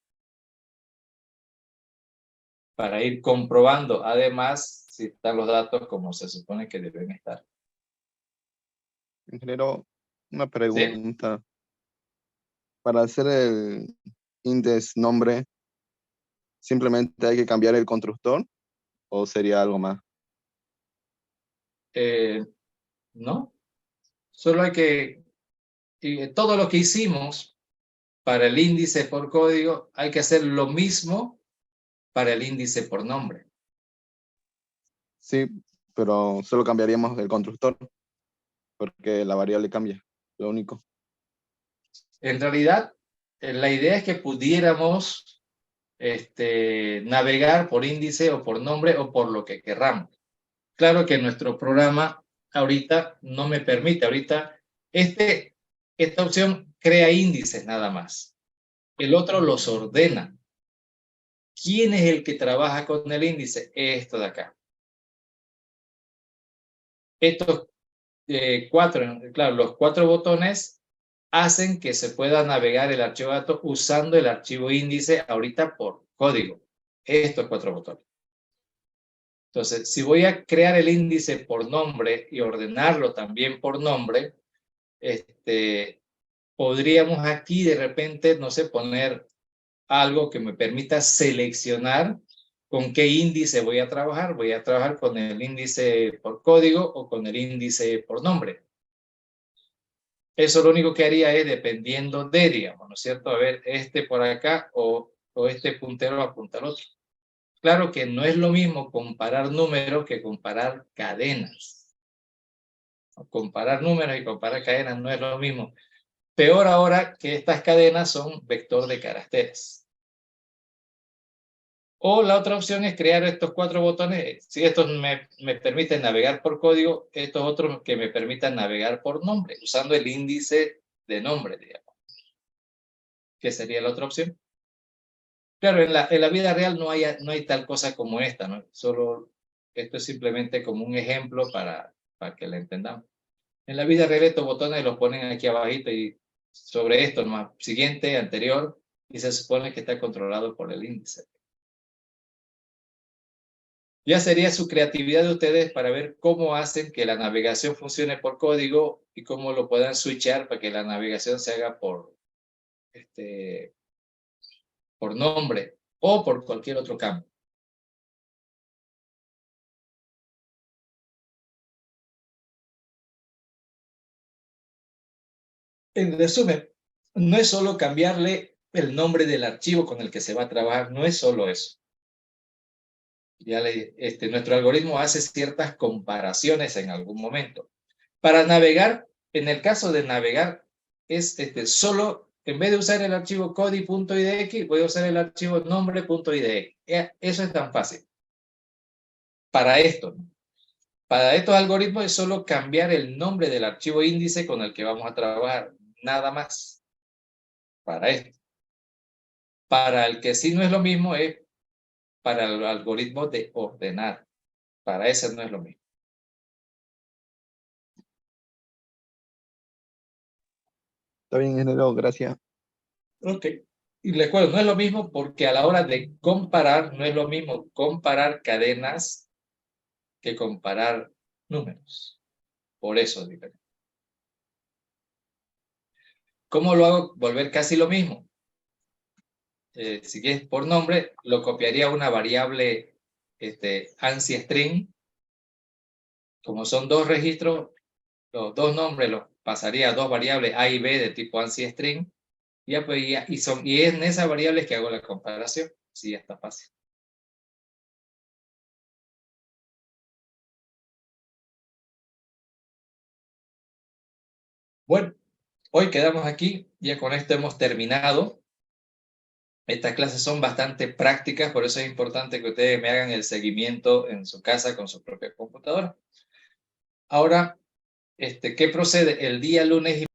A: Para ir comprobando, además, si están los datos como se supone que deben estar.
D: Ingeniero, una
A: ¿Sí?
D: pregunta. Para hacer el índice nombre, simplemente hay que cambiar el constructor o sería algo más.
A: ¿No? Solo hay que, todo lo que hicimos para el índice por código, hay que hacer lo mismo para el índice por nombre.
D: Sí, pero solo cambiaríamos el constructor, porque la variable cambia, lo único.
A: En realidad, la idea es que pudiéramos navegar por índice o por nombre o por lo que querramos. Claro que nuestro programa ahorita no me permite. Ahorita esta opción crea índices nada más. El otro los ordena. ¿Quién es el que trabaja con el índice? Esto de acá. Estos los 4 botones hacen que se pueda navegar el archivo de datos usando el archivo índice ahorita por código. Estos 4 botones. Entonces, si voy a crear el índice por nombre y ordenarlo también por nombre, podríamos aquí de repente, no sé, poner algo que me permita seleccionar con qué índice voy a trabajar. Voy a trabajar con el índice por código o con el índice por nombre. Eso lo único que haría es dependiendo de, digamos, ¿no es cierto? A ver, este por acá o este puntero apunta al otro. Claro que no es lo mismo comparar números que comparar cadenas. Comparar números y comparar cadenas no es lo mismo. Peor ahora que estas cadenas son vector de caracteres. O la otra opción es crear estos 4 botones. Si estos me permiten navegar por código, estos otros que me permitan navegar por nombre, usando el índice de nombre, digamos. ¿Qué sería la otra opción? Claro, en la vida real no hay tal cosa como esta, ¿no? Solo esto es simplemente como un ejemplo para que la entendamos. En la vida real estos botones los ponen aquí abajito y sobre esto, más siguiente, anterior, y se supone que está controlado por el índice. Ya sería su creatividad de ustedes para ver cómo hacen que la navegación funcione por código y cómo lo puedan switchar para que la navegación se haga por nombre o por cualquier otro campo. En resumen, no es solo cambiarle el nombre del archivo con el que se va a trabajar, no es solo eso. Nuestro algoritmo hace ciertas comparaciones en algún momento. Para navegar, en el caso de navegar, es solo, en vez de usar el archivo codi.idx, voy a usar el archivo nombre.idx. Eso es tan fácil. Para esto, ¿no? Para estos algoritmos es solo cambiar el nombre del archivo índice con el que vamos a trabajar. Nada más. Para esto. Para el que sí no es lo mismo es para el algoritmo de ordenar. Para ese no es lo mismo.
D: Está bien, ingeniero, gracias.
A: Ok. Y les recuerdo, no es lo mismo porque a la hora de comparar, no es lo mismo comparar cadenas que comparar números. Por eso es diferente. ¿Cómo lo hago? Volver casi lo mismo. Si quieres por nombre, lo copiaría a una variable ANSI string. Como son 2 registros, los 2 nombres los pasaría a 2 variables A y B de tipo ANSI string. Y es en esas variables que hago la comparación. Sí, ya está fácil. Bueno, hoy quedamos aquí. Ya con esto hemos terminado. Estas clases son bastante prácticas, por eso es importante que ustedes me hagan el seguimiento en su casa con su propia computadora. Ahora, ¿qué procede? El día lunes